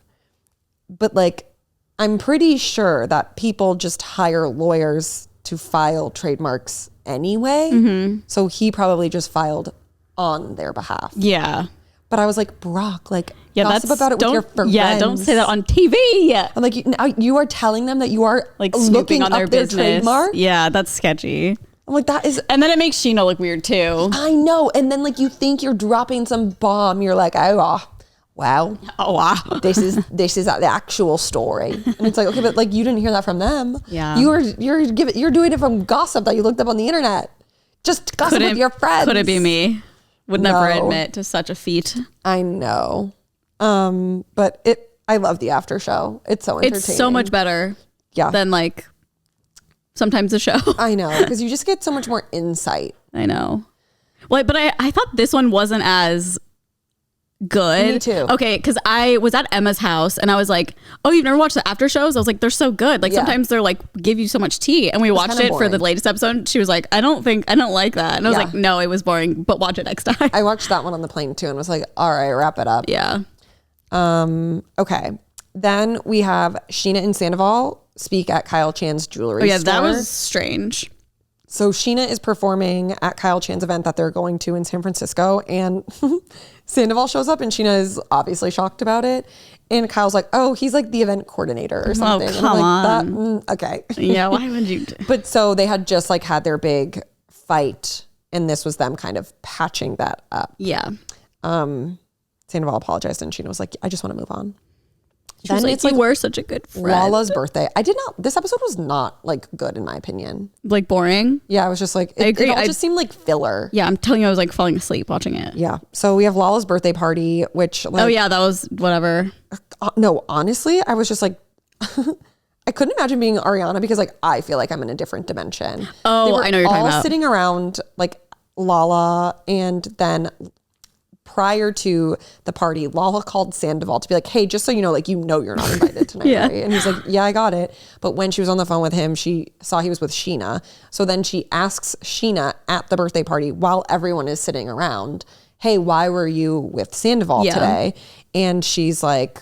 But like, I'm pretty sure that people just hire lawyers to file trademarks anyway. So he probably just filed on their behalf. Yeah. But I was like, Brock, like Yeah, gossip that's about it with your friends. Yeah, don't say that on TV. I'm like, you are telling them that you are Like looking snooping on up their business. trademark. Yeah, that's sketchy. I'm like, that is, And then it makes Sheena look weird too. I know. And then like you think you're dropping some bomb. You're like, wow, Oh wow. this is the actual story. And it's like, okay, but like you didn't hear that from them. Yeah. You're doing it from gossip that you looked up on the internet. Just gossip with your friends. Could it be me? Would never No. admit to such a feat. I know. But I love the after show. It's so entertaining. It's so much better Yeah. than like sometimes the show. I know, because you just get so much more insight. I know. Well, but I thought this one wasn't as good. Me too. Okay, because I was at Emma's house and I was like, oh, you've never watched the after shows? I was like, they're so good. Like Yeah. sometimes they're like give you so much tea. And we watched kinda it for the boring. latest episode. She was like, I don't like that. And I was Yeah. like, no, it was boring, but watch it next time. I watched that one on the plane too and was like, all right, wrap it up. Yeah. Okay. Then we have Sheena and Sandoval speak at Kyle Chan's jewelry Oh yeah, store. that was strange. So Sheena is performing at Kyle Chan's event that they're going to in San Francisco, and Sandoval shows up and Sheena is obviously shocked about it. And Kyle's like, oh, he's like the event coordinator or something. And come I'm like, okay. Yeah, why would you? But so they had just like had their big fight, and this was them kind of patching that up. Yeah. Sandoval apologized and Sheena was like, I just want to move on. She was like, you were such a good friend. Lala's birthday. This episode was not like good in my opinion. Like boring. Yeah, I was just like, I agree. It all just seemed like filler. Yeah, I'm telling you, I was like falling asleep watching it. Yeah. So we have Lala's birthday party, which like, Oh yeah, that was whatever. no, honestly, I was just like, I couldn't imagine being Ariana because like, I feel like I'm in a different dimension. Oh, They were I know what you're talking all about. sitting around like Lala, and then prior to the party, Lala called Sandoval to be like, hey, just so you know, like, you're not invited tonight, Yeah. right? And he's like, yeah, I got it. But when she was on the phone with him, she saw he was with Sheena. So then she asks Sheena at the birthday party while everyone is sitting around, hey, why were you with Sandoval Yeah. today? And she's like,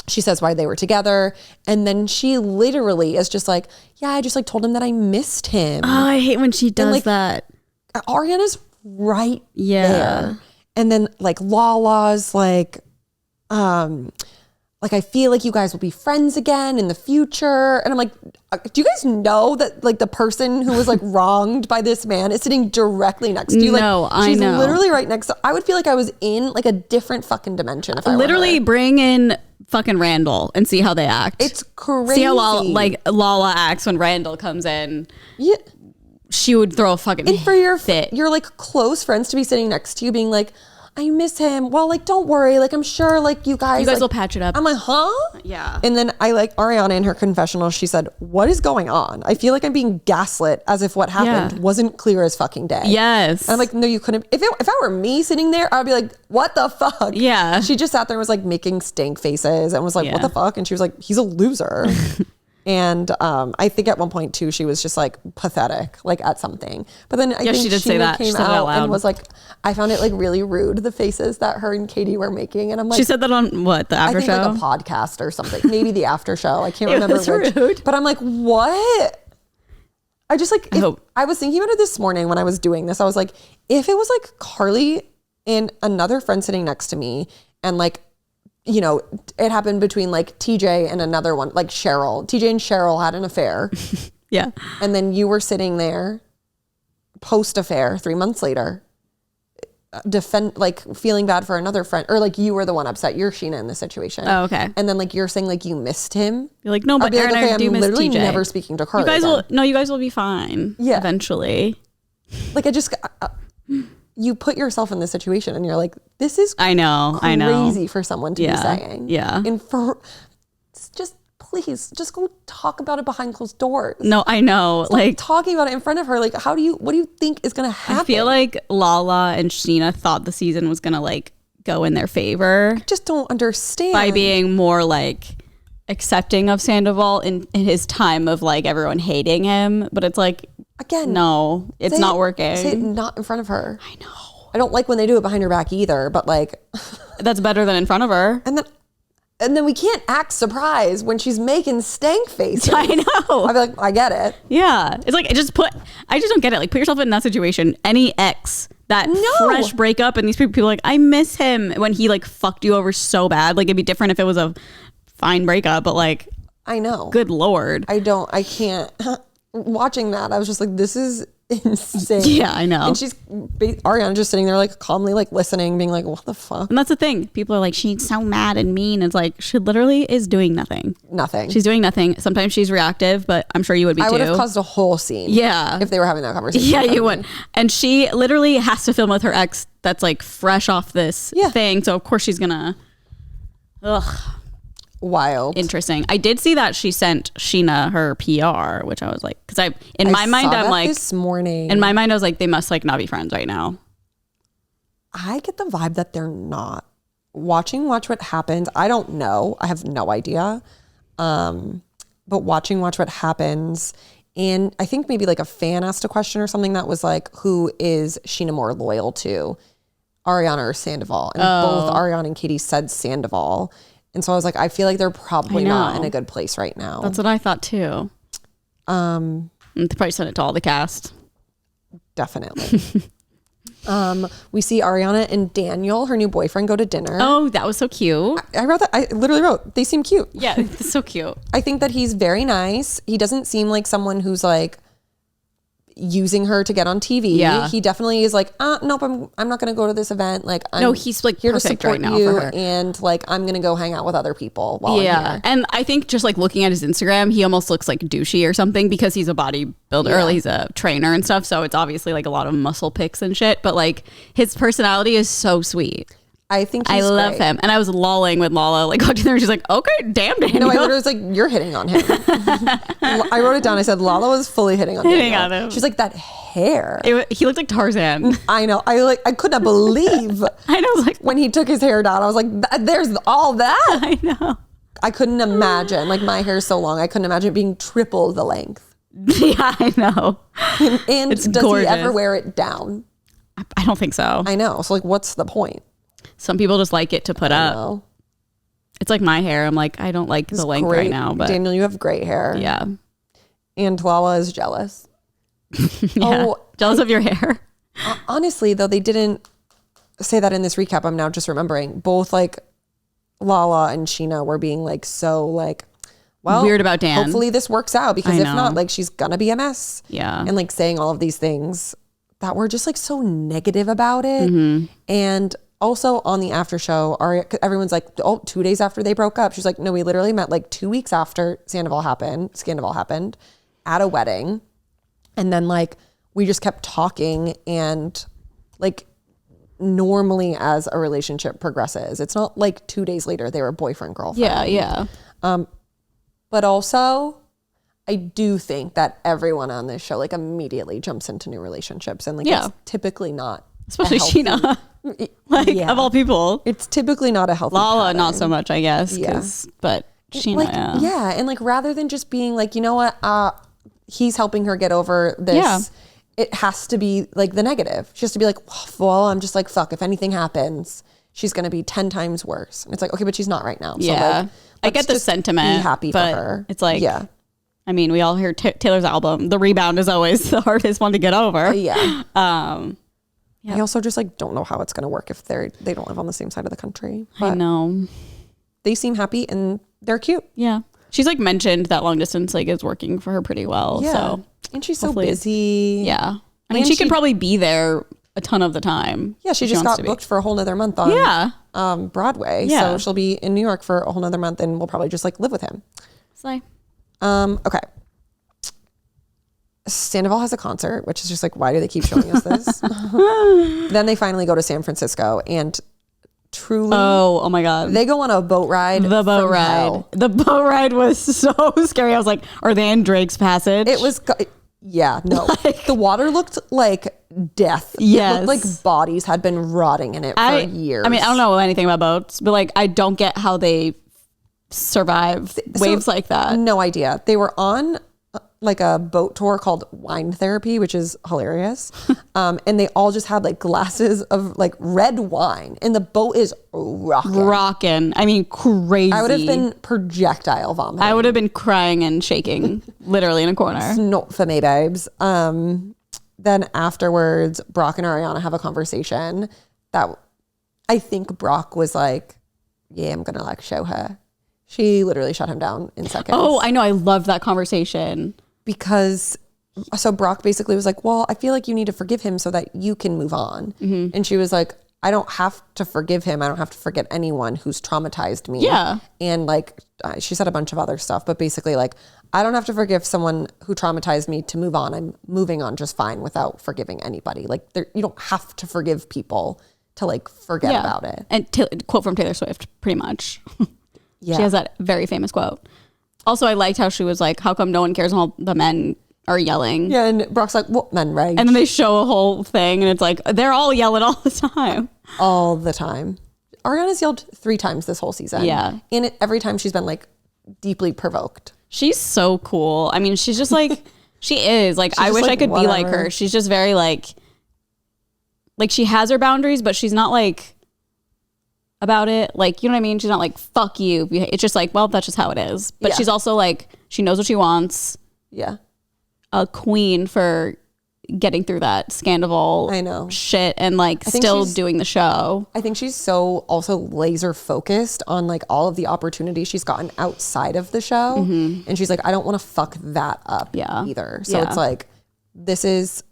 she says why they were together. And then she literally is just like, yeah, I just like told him that I missed him. Oh, I hate when she does like, that. Ariana's right Yeah. there. And then like Lala's like I feel like you guys will be friends again in the future. And I'm like, do you guys know that like the person who was like wronged by this man is sitting directly next to you? Like, No, I she's know. literally right next to, I would feel like I was in like a different fucking dimension if I were Literally her. bring in fucking Randall and see how they act. It's crazy. See how Lala acts when Randall comes in. Yeah. She would throw a fucking And for your fit. your like close friends to be sitting next to you being like, I miss him. Well, like, don't worry. Like, I'm sure like you guys like, will patch it up. I'm like, huh? Yeah. And then I like Ariana in her confessional, she said, what is going on? I feel like I'm being gaslit as if what happened Yeah. wasn't clear as fucking day. Yes. And I'm like, no, you couldn't. If I were me sitting there, I'd be like, what the fuck? Yeah. She just sat there and was like making stank faces and was like, what Yeah. the fuck? And she was like, he's a loser. And I think at one point too, she was just like pathetic, like at something. But then I think she did say Sheena that. She came said it out out and loud. was like, I found it like really rude, the faces that her and Katie were making. And I'm like, She said that on what, the I after think show? like a podcast or something, maybe the after show. I can't It remember was which. rude. But I'm like, what? I just like, I was thinking about it this morning when I was doing this. I was like, if it was like Carly and another friend sitting next to me and like, you know, it happened between like TJ and another one, like Cheryl. TJ and Cheryl had an affair. Yeah. And then you were sitting there post affair 3 months later, like feeling bad for another friend, or like you were the one upset. You're Sheena in this situation. Oh, okay. And then like you're saying like you missed him. You're like, no, but Aaron, like, okay, I do I'm miss literally TJ. never speaking to Carly. You guys will be fine. Yeah. Eventually. Like I just, you put yourself in this situation and you're like, this is I know. crazy for someone to be saying. Yeah. And for just please just go talk about it behind closed doors. No, I know. Like talking about it in front of her. Like, what do you think is going to happen? I feel like Lala and Sheena thought the season was going to like go in their favor. I just don't understand. By being more like accepting of Sandoval in his time of like everyone hating him. But it's like, again, no, it's not working. Say it not in front of her. I know. I don't like when they do it behind her back either, but like. That's better than in front of her. And then we can't act surprised when she's making stank faces. I know. I'd be like, I get it. Yeah. It's like, I just don't get it. Like, put yourself in that situation. Any ex, that fresh breakup, and these people are like, I miss him when he like fucked you over so bad. Like, it'd be different if it was a fine breakup, but like, I know. Good Lord. I can't. Watching that, I was just like, this is insane. Yeah, I know. And Ariana just sitting there like calmly like listening, being like, what the fuck? And that's the thing. People are like, she's so mad and mean. It's like, she literally is doing nothing. Nothing. She's doing nothing. Sometimes she's reactive, but I'm sure you would be too. I would have caused a whole scene. Yeah. If they were having that conversation. Yeah, you would. And she literally has to film with her ex that's like fresh off this thing. So of course she's gonna, wild. Interesting. I did see that she sent Sheena her PR, which I was like, because in my mind I'm like, this morning. In my mind I was like, they must like not be friends right now. I get the vibe that they're not. Watch What Happens. I don't know. I have no idea. But Watch What Happens. And I think maybe like a fan asked a question or something that was like, who is Sheena more loyal to? Ariana or Sandoval? And both Ariana and Katie said Sandoval. And so I was like, I feel like they're probably not in a good place right now. That's what I thought too. And they probably sent it to all the cast. Definitely. We see Ariana and Daniel, her new boyfriend, go to dinner. Oh, that was so cute. I wrote that. I literally wrote, they seem cute. Yeah, it's so cute. I think that he's very nice. He doesn't seem like someone who's like using her to get on TV. Yeah. He definitely is like, nope, I'm not going to go to this event. Like, he's like here to perfect support right now you, for her. and like I'm going to go hang out with other people while I'm here. And I think just like looking at his Instagram, he almost looks like douchey or something because he's a bodybuilder or he's a trainer and stuff. So it's obviously like a lot of muscle pics and shit. But like his personality is so sweet. I think I love him. And I was lolling with Lala, like watching there, and she's like, okay, damn, Daniel. No, I literally was like, you're hitting on him. I wrote it down. I said, Lala was fully hitting on him. She's like, that hair. He looked like Tarzan. I know. I could not believe. I know. Like when he took his hair down, I was like, there's all that. I know. I couldn't imagine. Like my hair is so long, I couldn't imagine it being triple the length. Yeah, I know. And it's does gorgeous. he ever wear it down? I don't think so. I know. So like, what's the point? Some people just like it to put up. It's like my hair. I'm like, I don't like the length right now. But Daniel, you have great hair. Yeah. And Lala is jealous. Jealous of your hair. Honestly, though, they didn't say that in this recap. I'm now just remembering. Both like Lala and Sheena were being like so like, well, weird about Dan. Hopefully this works out, because if not, like she's gonna be a mess. Yeah. And like saying all of these things that were just like so negative about it. And also on the after show, everyone's like, 2 days after they broke up. She's like, no, we literally met like 2 weeks after Sandoval happened at a wedding. And then like, we just kept talking, and like normally as a relationship progresses, it's not like 2 days later they were boyfriend, girlfriend. Yeah. But also I do think that everyone on this show like immediately jumps into new relationships, and like it's typically not, especially Sheena. Like of all people, it's typically not a healthy Lala pattern. not so much, I guess. But Sheena, like, and like rather than just being like, you know what, he's helping her get over this, it has to be like the negative. She has to be like, well, I'm just like, fuck, if anything happens, she's gonna be 10 times worse. And it's like, okay, but she's not right now. So like, I get the sentiment. Be happy for her. It's like, I mean, we all hear Taylor's album. The Rebound is always the hardest one to get over. Yeah. Yep. I also just like don't know how it's going to work if they don't live on the same side of the country. I But know. they seem happy and they're cute. Yeah. She's like mentioned that long distance like is working for her pretty well. Yeah. So And she's so hopefully busy. yeah. I mean, And she could probably be there a ton of the time. Yeah, she if just wants got to be. booked for a whole nother month on Broadway. Yeah. So she'll be in New York for a whole nother month and we'll probably just like live with him. Slay. Okay. Sandoval has a concert, which is just like, why do they keep showing us this? Then they finally go to San Francisco and truly, Oh my God. they go on a boat ride. The boat from ride. hell. The boat ride was so scary. I was like, are they in Drake's Passage? It was, yeah, no. The water looked like death. Yes. It looked like bodies had been rotting in it for years. I mean, I don't know anything about boats, but like, I don't get how they survive waves like that. No idea. They were on like a boat tour called Wine Therapy, which is hilarious. And they all just had like glasses of like red wine and the boat is rocking. I mean, crazy. I would have been projectile vomiting. I would have been crying and shaking literally in a corner. It's not for me, babes. Then afterwards, Brock and Ariana have a conversation that I think Brock was like, yeah, I'm going to like show her. She literally shut him down in seconds. Oh, I know. I loved that conversation. Because so Brock basically was like, well, I feel like you need to forgive him so that you can move on. And she was like, I don't have to forgive him. I don't have to forget anyone who's traumatized me. Yeah. And like, she said a bunch of other stuff, but basically like, I don't have to forgive someone who traumatized me to move on. I'm moving on just fine without forgiving anybody. Like you don't have to forgive people to like forget about it. And quote from Taylor Swift, pretty much. Yeah. She has that very famous quote. Also, I liked how she was like, how come no one cares when all the men are yelling? Yeah. And Brock's like, what men rage? And then they show a whole thing and it's like, they're all yelling all the time. All the time. Ariana's yelled 3 times this whole season. Yeah. And every time she's been like deeply provoked. She's so cool. I mean, she's just like, she is. Like, I just wish like, I could be like whatever. her. She's just very like she has her boundaries, but she's not like about it. Like, you know what I mean? She's not like, fuck you. It's just like, well, that's just how it is. But Yeah. she's also like, she knows what she wants. Yeah. A queen for getting through that scandal I know. shit and like think still she's- doing the show. I think she's so also laser focused on like all of the opportunities she's gotten outside of the show. And she's like, I don't want to fuck that up either. So Yeah. it's like, this is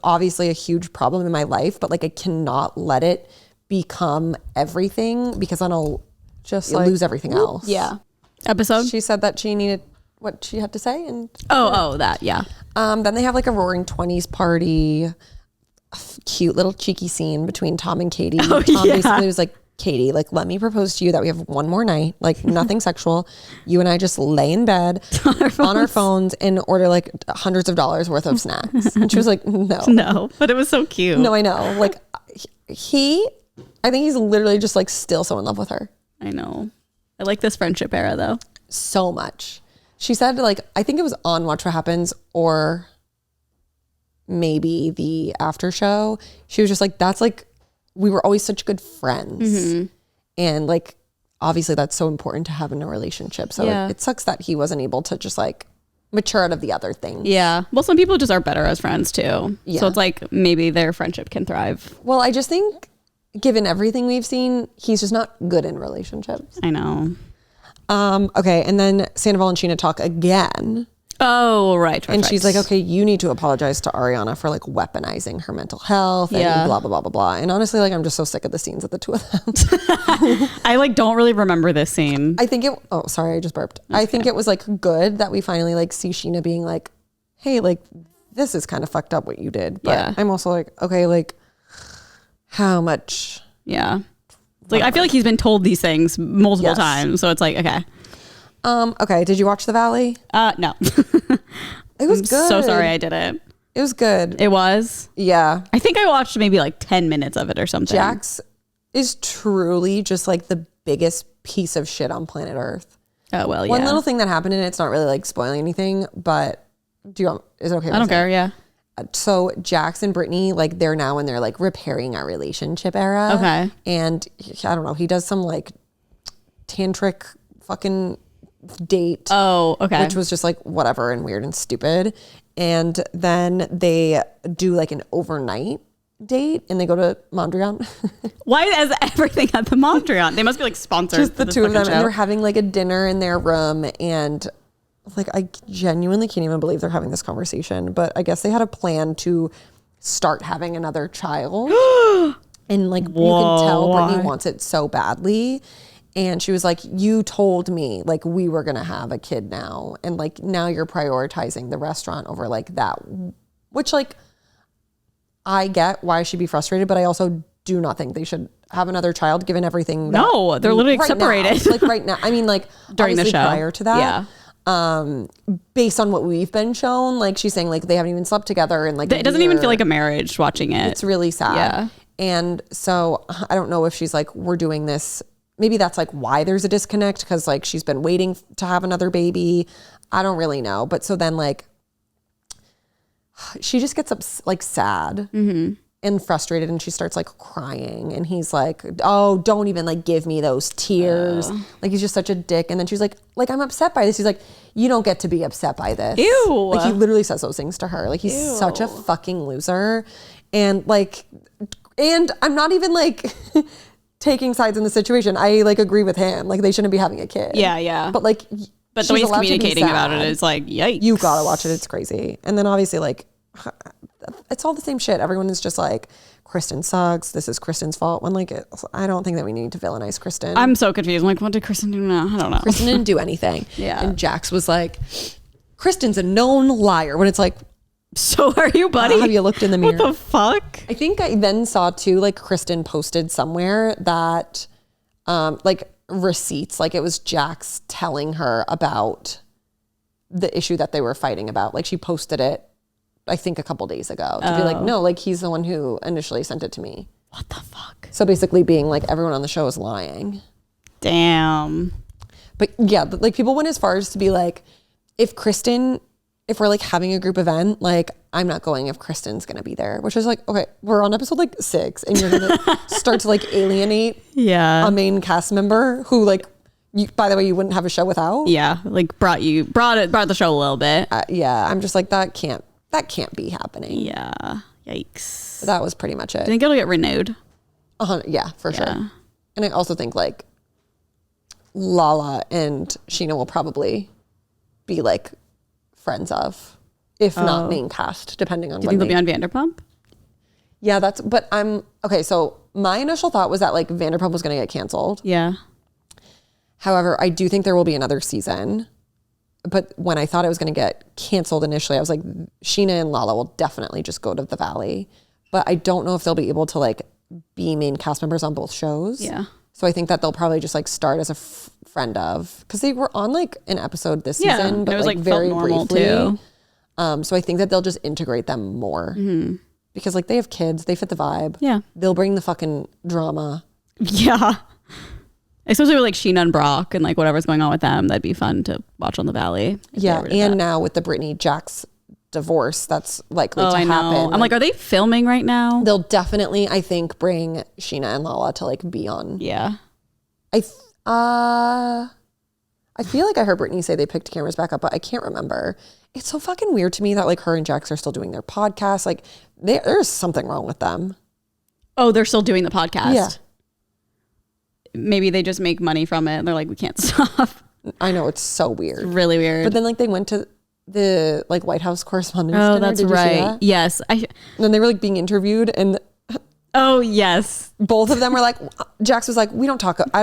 obviously a huge problem in my life, but like I cannot let it become everything because then I'll just lose everything else. Yeah. Episode? She said that she needed what she had to say. And That, yeah. then they have like a roaring 20s party, a cute little cheeky scene between Tom and Katie. Tom basically was like, Katie, like, let me propose to you that we have one more night, like nothing sexual. You and I just lay in bed on our phones and order like hundreds of dollars worth of snacks. And she was like, no. No, but it was so cute. No, I know. Like I think he's literally just like still so in love with her. I know. I like this friendship era though. So much. She said like, I think it was on Watch What Happens or maybe the after show. She was just like, that's like, we were always such good friends. And like, obviously that's so important to have in a relationship. So it sucks that he wasn't able to just like mature out of the other things. Yeah. Well, some people just are better as friends too. Yeah. So it's like maybe their friendship can thrive. Well, I just think given everything we've seen, he's just not good in relationships. I know. Okay. And then Sandoval and Sheena talk again. Oh, right. And she's like, okay, you need to apologize to Ariana for like weaponizing her mental health and blah, blah, blah, blah, blah. And honestly, like, I'm just so sick of the scenes of the two of them. I like don't really remember this scene. I think sorry, I just burped. I think it was like good that we finally like see Sheena being like, hey, like, this is kind of fucked up what you did. But I'm also like, okay, like, how much? Yeah. It's like, I feel like he's been told these things multiple times. So it's like, okay. Okay, did you watch The Valley? No. It was good. So sorry I didn't. It was good. It was? Yeah. I think I watched maybe like 10 minutes of it or something. Jax is truly just like the biggest piece of shit on planet Earth. Oh, well, yeah. One little thing that happened in it's not really like spoiling anything, but is it okay? I don't care, yeah. So Jax and Brittany, like they're now in their like repairing our relationship era. Okay. And I don't know, he does some like tantric fucking date. Oh, okay. Which was just like whatever and weird and stupid. And then they do like an overnight date and they go to Mondrian. Why is everything at the Mondrian? They must be like sponsored. Just the two of them. Show. And they're having like a dinner in their room. And like, I genuinely can't even believe they're having this conversation. But I guess they had a plan to start having another child. And like, you can tell Brittany wants it so badly. And she was like, you told me like we were going to have a kid now. And like now you're prioritizing the restaurant over like that, which like I get why she'd be frustrated, but I also do not think they should have another child given everything. No, they're literally right separated. Now, like right now. I mean like during the show prior to that. Yeah. Based on what we've been shown, like she's saying like they haven't even slept together and like it doesn't even feel like a marriage watching it. It's really sad. Yeah. And so I don't know if she's like, we're doing this. Maybe that's like why there's a disconnect because like she's been waiting to have another baby. I don't really know. But so then like she just gets like sad and frustrated and she starts like crying and he's like, oh, don't even like give me those tears. Like he's just such a dick. And then she's like I'm upset by this. He's like, you don't get to be upset by this. Ew. Like he literally says those things to her. Like he's such a fucking loser. And like, and I'm not even like taking sides in the situation. I like agree with him. Like they shouldn't be having a kid. Yeah. But like, but the way he's communicating about it is like, yikes. You gotta watch it. It's crazy. And then obviously like, it's all the same shit. Everyone is just like, Kristen sucks. This is Kristen's fault. When like, I don't think that we need to villainize Kristen. I'm so confused. I'm like, what did Kristen do now? I don't know. Kristen didn't do anything. Yeah. And Jax was like, Kristen's a known liar. When it's like, so are you, buddy? Have you looked in the mirror? What the fuck? I think I then saw too, like Kristen posted somewhere that like receipts, like it was Jax telling her about the issue that they were fighting about. Like she posted it, I think a couple days ago to be like, no, like he's the one who initially sent it to me. What the fuck? So basically being like everyone on the show is lying. Damn. But yeah, like people went as far as to be like, if we're like having a group event, like I'm not going if Kristen's gonna be there, which is like, okay, we're on episode like 6 and you're gonna start to like alienate a main cast member who like, you, by the way, you wouldn't have a show without. Yeah, like brought the show a little bit. Yeah, I'm just like, that can't be happening. Yeah, yikes. That was pretty much it. I think it'll get renewed. Yeah, for sure. And I also think like Lala and Sheena will probably be like friends of, if not main cast, depending on. Do you think they'll be on Vanderpump? Yeah, but I'm okay. So my initial thought was that like Vanderpump was going to get canceled. Yeah. However, I do think there will be another season. But when I thought it was going to get canceled initially, I was like, Sheena and Lala will definitely just go to the Valley. But I don't know if they'll be able to like be main cast members on both shows. Yeah. So I think that they'll probably just like start as a friend of, because they were on like an episode this season, but it was like very briefly. Too. So I think that they'll just integrate them more because like they have kids, they fit the vibe. Yeah. They'll bring the fucking drama. Yeah. Especially with like Sheena and Brock and like whatever's going on with them. That'd be fun to watch on the Valley. Yeah. And now with the Brittany Jax divorce that's likely to happen. I'm like, are they filming right now? They'll definitely, I think, bring Sheena and Lala to like be on. Yeah. I feel like I heard Brittany say they picked cameras back up, but I can't remember. It's so fucking weird to me that like her and Jax are still doing their podcast. Like there's something wrong with them. Oh, they're still doing the podcast? Yeah. Maybe they just make money from it and they're like, we can't stop. I know, it's so weird. It's really weird. But then like they went to the like White House Correspondents' Dinner. That's Did you see right. that? Yes. And then they were like being interviewed and oh yes. Both of them were like, Jax was like, I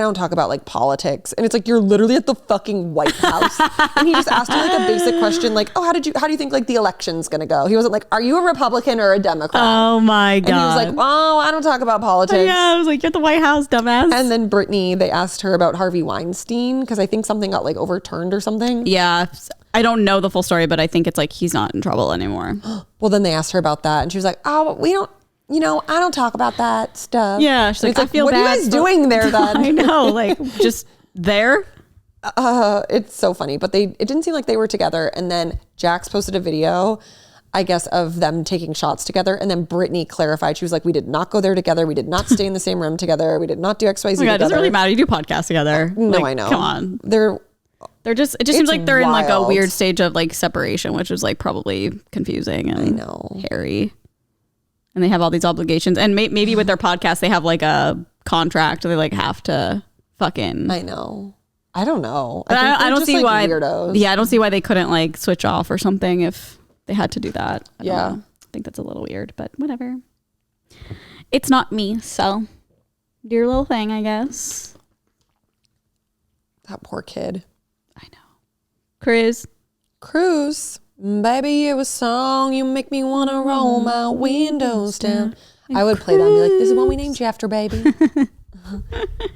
don't talk about like politics. And it's like, you're literally at the fucking White House. And he just asked her like a basic question, like, oh, how do you think like the election's gonna go? He wasn't like, are you a Republican or a Democrat? Oh my God. And he was like, oh, I don't talk about politics. Yeah, I was like, you're at the White House, dumbass. And then Brittany, they asked her about Harvey Weinstein because I think something got like overturned or something. Yeah. I don't know the full story, but I think it's like he's not in trouble anymore. Well, then they asked her about that and she was like, oh, I don't talk about that stuff. Yeah. She's like, I feel what bad. What are you guys doing there then? I know, like just there. It's so funny, but it didn't seem like they were together. And then Jax posted a video, I guess, of them taking shots together. And then Brittany clarified. She was like, we did not go there together. We did not stay in the same room together. We did not do XYZ Oh my God, together. it doesn't really matter. You do podcasts together. No, like, I know. Come on. They're It just seems like they're in like a wild. weird stage of like separation, which is like probably confusing and hairy. And they have all these obligations. And maybe with their podcast, they have like a contract. They like have to fucking. I know. I don't know. I don't see why. Weirdos. Yeah, I don't see why they couldn't like switch off or something if they had to do that. I don't know. I think that's a little weird, but whatever. It's not me, so do your little thing, I guess. That poor kid. I know. Cruz. Baby, it was song. You make me want to roll my windows down. I would play that and be like, this is what we named you after, baby.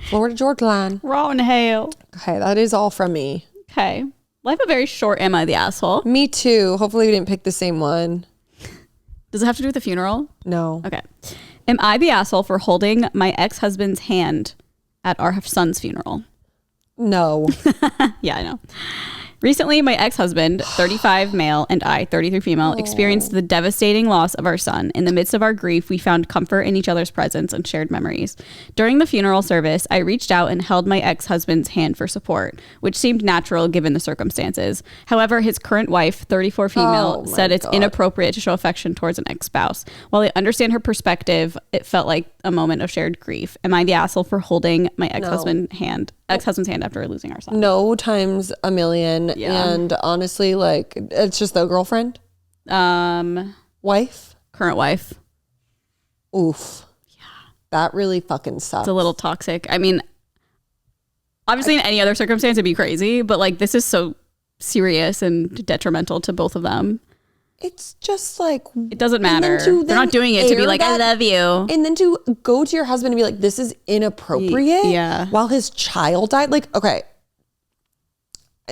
Florida Georgia Line. Raw and hail. Okay, that is all from me. Okay. Well, I have a very short Am I the Asshole? Me too. Hopefully we didn't pick the same one. Does it have to do with the funeral? No. Okay. Am I the asshole for holding my ex-husband's hand at our son's funeral? No. Yeah, I know. Recently, my ex-husband, 35 male, and I, 33 female, experienced the devastating loss of our son. In the midst of our grief, we found comfort in each other's presence and shared memories. During the funeral service, I reached out and held my ex-husband's hand for support, which seemed natural given the circumstances. However, his current wife, 34 female, said it's inappropriate to show affection towards an ex-spouse. While I understand her perspective, it felt like a moment of shared grief. Am I the asshole for holding my ex-husband's hand after losing our son? No times a million. Yeah. And honestly, like, it's just the girlfriend? Wife? Current wife. Oof. Yeah. That really fucking sucks. It's a little toxic. I mean, obviously in any other circumstance it'd be crazy, but like this is so serious and detrimental to both of them. It's just like, it doesn't matter. They're not doing it to be like, I love you. And then to go to your husband and be like, this is inappropriate. Yeah. While his child died. Like, okay.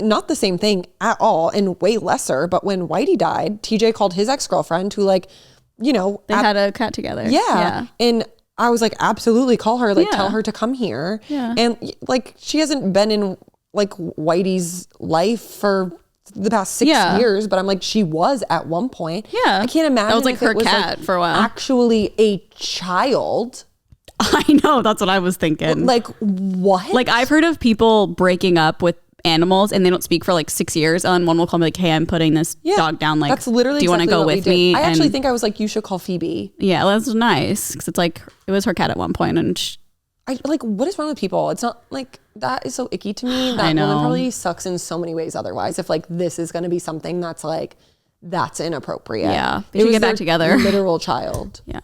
Not the same thing at all and way lesser. But when Whitey died, TJ called his ex-girlfriend who, like, you know. They had a cat together. Yeah. And I was like, absolutely call her. Like, tell her to come here. Yeah. And like, she hasn't been in like Whitey's life for the past 6 years, but I'm like, she was at one point. Yeah. I can't imagine that was like if her it was cat like for a while. Actually a child. I know, that's what I was thinking. Like, what? Like, I've heard of people breaking up with animals and they don't speak for like 6 years, and one will call me like, hey, I'm putting this dog down, like, that's literally do you want to go with me? I actually think I was like, you should call Phoebe. Yeah, well, that's nice because it's like, it was her cat at one point, and I like, what is wrong with people? It's not like, that is so icky to me. That I know. woman probably sucks in so many ways otherwise. If like, this is going to be something that's like, that's inappropriate. Yeah, they should get back together. Literal child. Yeah.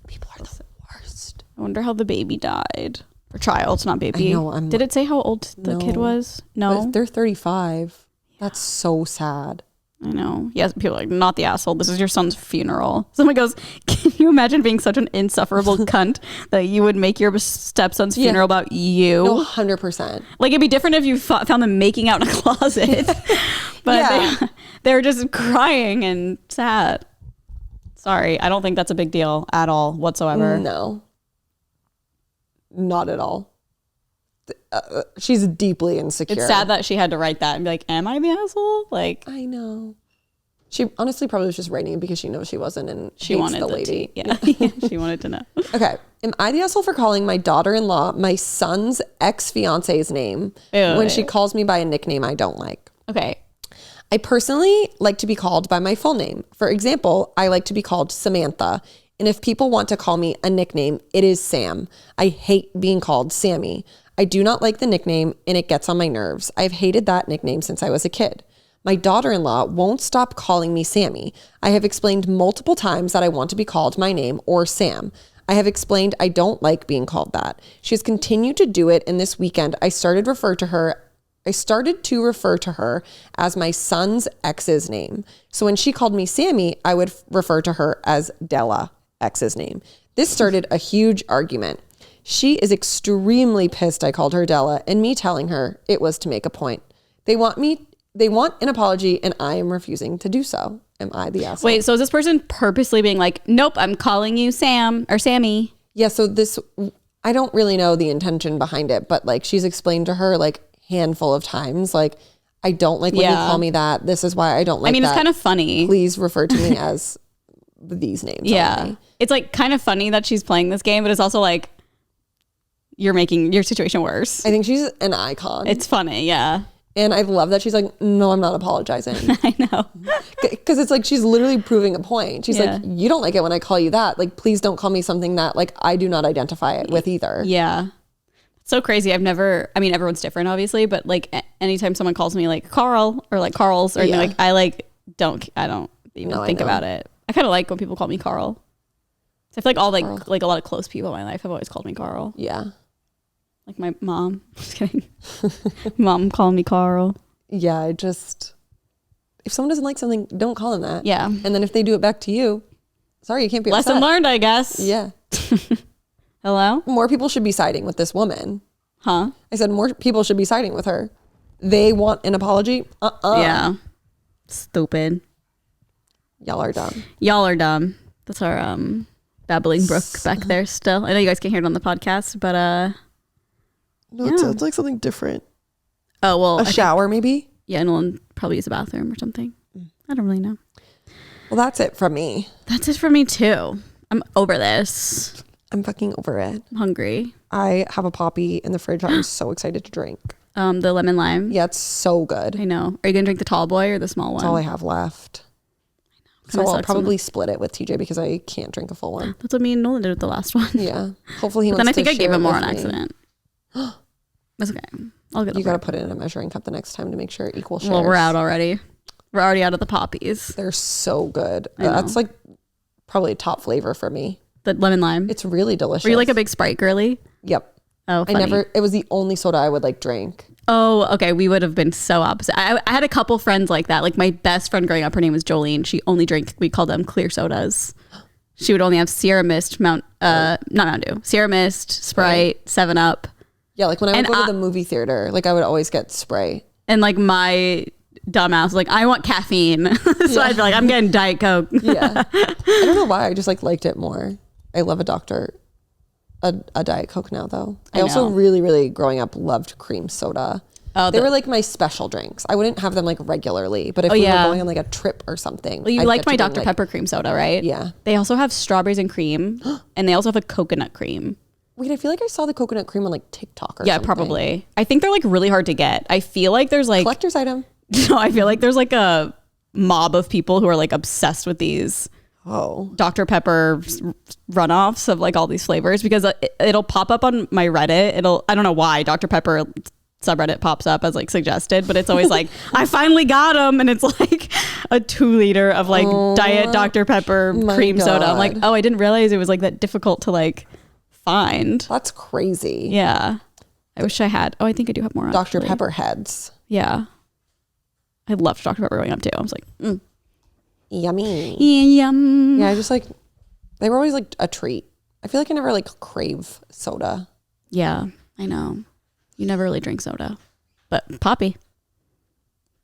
People are the worst. I wonder how the baby died. Or child, not baby. I know, Did it say how old the kid was? No. But they're 35. That's so sad. I know. Yes, people are like, not the asshole. This is your son's funeral. Someone goes, can you imagine being such an insufferable cunt that you would make your stepson's funeral about you? No, 100%. Like, it'd be different if you found them making out in a closet. But they were just crying and sad. Sorry, I don't think that's a big deal at all whatsoever. No. Not at all. She's deeply insecure. It's sad that she had to write that and be like, am I the asshole? Like, I know. She honestly probably was just writing it because she knows she wasn't, and she hates wanted the lady. She wanted to know. Okay. Am I the asshole for calling my daughter-in-law my son's ex-fiance's name when she calls me by a nickname I don't like? Okay. I personally like to be called by my full name. For example, I like to be called Samantha. And if people want to call me a nickname, it is Sam. I hate being called Sammy. I do not like the nickname and it gets on my nerves. I've hated that nickname since I was a kid. My daughter-in-law won't stop calling me Sammy. I have explained multiple times that I want to be called my name or Sam. I have explained I don't like being called that. She has continued to do it, and this weekend I started to refer to her as my son's ex's name. So when she called me Sammy, I would refer to her as Della, ex's name. This started a huge argument. She is extremely pissed I called her Della, and me telling her it was to make a point. They want an apology, and I am refusing to do so. Am I the asshole? Wait, so is this person purposely being like, nope, I'm calling you Sam or Sammy? Yeah, so this, I don't really know the intention behind it, but like she's explained to her like handful of times, like, I don't like when you call me that. This is why I don't like that. I mean, it's kind of funny. Please refer to me as these names. Yeah. Only. It's like kind of funny that she's playing this game, but it's also like, you're making your situation worse. I think she's an icon. It's funny, yeah. And I love that she's like, no, I'm not apologizing. I know. Because it's like she's literally proving a point. She's Yeah. like, you don't like it when I call you that. Like, please don't call me something that like I do not identify it with either. Yeah. So crazy. Everyone's different, obviously, but like anytime someone calls me like Carl or like Carl's or anything, like I don't even think about it. I kind of like when people call me Carl. So I feel like all like a lot of close people in my life have always called me Carl. Yeah. Like my mom. Just kidding. Mom calling me Carl. Yeah. If someone doesn't like something, don't call them that. Yeah. And then if they do it back to you, sorry, you can't be Lesson upset. learned, I guess. Yeah. Hello? More people should be siding with this woman. Huh? I said more people should be siding with her. They want an apology. Yeah. Stupid. Y'all are dumb. Y'all are dumb. That's our babbling brook back there still. I know you guys can't hear it on the podcast, but No, it sounds like something different. oh well, A shower, maybe? yeah, Nolan probably use a bathroom or something. I don't really know. Well, that's it from me. That's it for me too. I'm over this. I'm fucking over it. I'm hungry. I have a poppy in the fridge I'm so excited to drink. The lemon lime. Yeah, it's so good. I know. Are you gonna drink the tall boy or the small That's one? all I have left. So Kinda I'll sucks probably split it with TJ because I can't drink a full one. That's what me and Nolan did with the last one. Yeah. Hopefully he But wants then I to think I gave share him it more with on me. accident. That's okay. I'll get You over got to it. put it in a measuring cup the next time to make sure equal shares. Well, we're out already. We're already out of the poppies. They're so good. I know. That's like probably top flavor for me. The lemon lime. It's really delicious. Were you like a big Sprite girly? Yep. Oh, funny. It was the only soda I would like drink. Oh, okay. We would have been so opposite. I had a couple friends like that. Like my best friend growing up, her name was Jolene. She only drank, we called them clear sodas. She would only have Sierra Mist, not Mountain Dew, Sierra Mist, Sprite, 7-Up. Yeah, like when I would go to the movie theater, like I would always get Sprite. And like my dumbass was like, I want caffeine. So I'd be like, I'm getting Diet Coke. Yeah. I don't know why. I just like liked it more. I love a Diet Coke now though. I also know. really, really growing up loved cream soda. Oh, They were like my special drinks. I wouldn't have them like regularly, but if we were yeah. going on like a trip or something. Well, you I'd liked get my to bring, Dr. like- Pepper cream soda, right? Yeah. They also have strawberries and cream, and they also have a coconut cream. Wait, I feel like I saw the coconut cream on like TikTok or Yeah, something. probably. I think they're like really hard to get. I feel like there's like Collector's item. no, I feel like there's like a mob of people who are like obsessed with these Oh. Dr. Pepper runoffs of like all these flavors because it'll pop up on my Reddit. I don't know why Dr. Pepper subreddit pops up as like suggested, but it's always like, I finally got them. And it's like a 2 liter of like diet Dr. Pepper my cream soda. I'm like, God. oh, I didn't realize it was like that difficult to like find. That's crazy. Yeah. I wish I had. Oh, I think I do have more. Dr. actually. Pepper heads. Yeah. I loved Dr. Pepper growing up too. I was like, Yummy. yum. Yeah, I just like, they were always like a treat. I feel like I never like crave soda. Yeah, I know. You never really drink soda. But Poppy.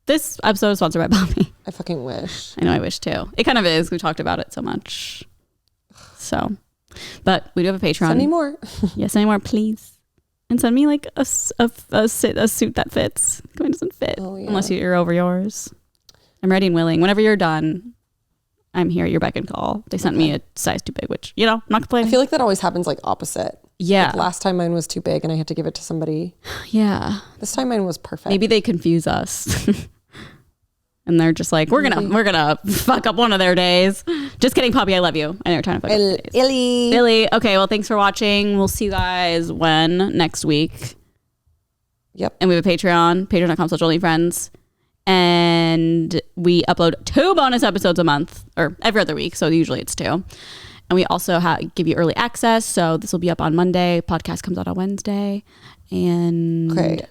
This episode is sponsored by Poppy. I fucking wish. I know, I wish too. It kind of is. We talked about it so much. So, but we do have a Patreon. Send me more. Yes, any more, please. And send me like a suit that fits. Mine doesn't fit. Oh, yeah. Unless you're over yours. I'm ready and willing. Whenever you're done, I'm here. You're beck and call. They sent me a size too big, which, you know, I'm not I complaining. feel like that always happens like opposite. Yeah. Like last time mine was too big and I had to give it to somebody. Yeah. This time mine was perfect. Maybe they confuse us. And they're just like, we're gonna fuck up one of their days. Just kidding, Poppy. I love you. I know you're trying to fuck up your days. Illy. Billy. Okay, well, thanks for watching. We'll see you guys next week. Yep. And we have a Patreon, patreon.com/onlyfriends. And we upload 2 bonus episodes a month, or every other week. So usually it's 2. And we also give you early access. So this will be up on Monday. Podcast comes out on Wednesday. And Okay.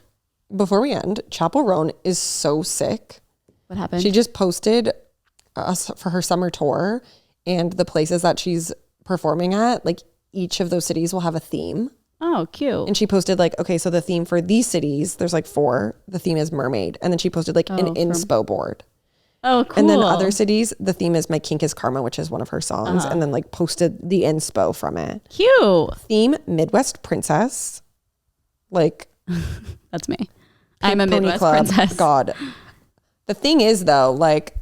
Before we end, Chapel Roan is so sick. what happened? She just posted us for her summer tour and the places that she's performing at. Like each of those cities will have a theme. Oh, cute. And she posted like, okay, so the theme for these cities, there's like 4. The theme is mermaid. And then she posted like an inspo board. Oh, cool. And then other cities, the theme is My Kink is Karma, which is one of her songs. And then like posted the inspo from it. Cute. Theme Midwest Princess. Like That's me. I'm a Pony Midwest Club. princess. God. The thing is though, like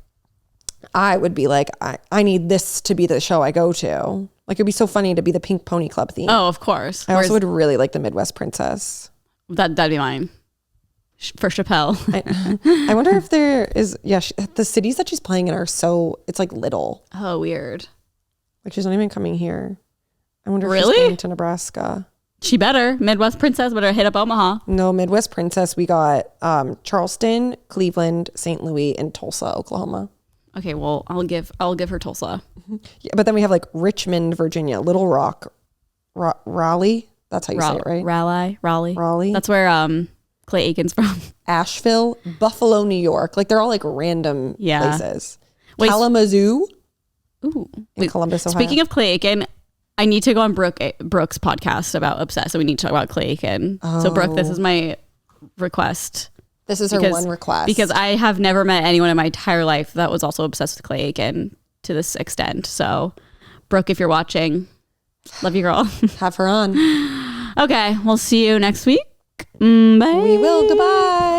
I would be like, I need this to be the show I go to. Like it'd be so funny to be the Pink Pony Club theme. Oh, of course. I also would really like the Midwest Princess. That'd be mine. for Chappelle. I wonder if there is, the cities that she's playing in are it's like little. Oh, weird. Like she's not even coming here. I wonder if Really? she's going to Nebraska. She better. Midwest Princess better hit up Omaha. No, Midwest Princess, we got Charleston, Cleveland, St. Louis, and Tulsa, Oklahoma. Okay, well, I'll give her Tulsa. Yeah, but then we have like Richmond, Virginia, Little Rock, Raleigh. That's how you say it, right? Raleigh. That's where Clay Aiken's from. Asheville, Buffalo, New York. Like they're all like random places. Wait, Kalamazoo. Ooh. In Columbus, Ohio. Speaking of Clay Aiken, I need to go on Brooke's podcast about Obsessed, so we need to talk about Clay Aiken. So Brooke, this is my request. This is her one request. Because I have never met anyone in my entire life that was also obsessed with Clay Aiken to this extent. So Brooke, if you're watching, love you, girl. Have her on. Okay, we'll see you next week. Bye. We will. Goodbye.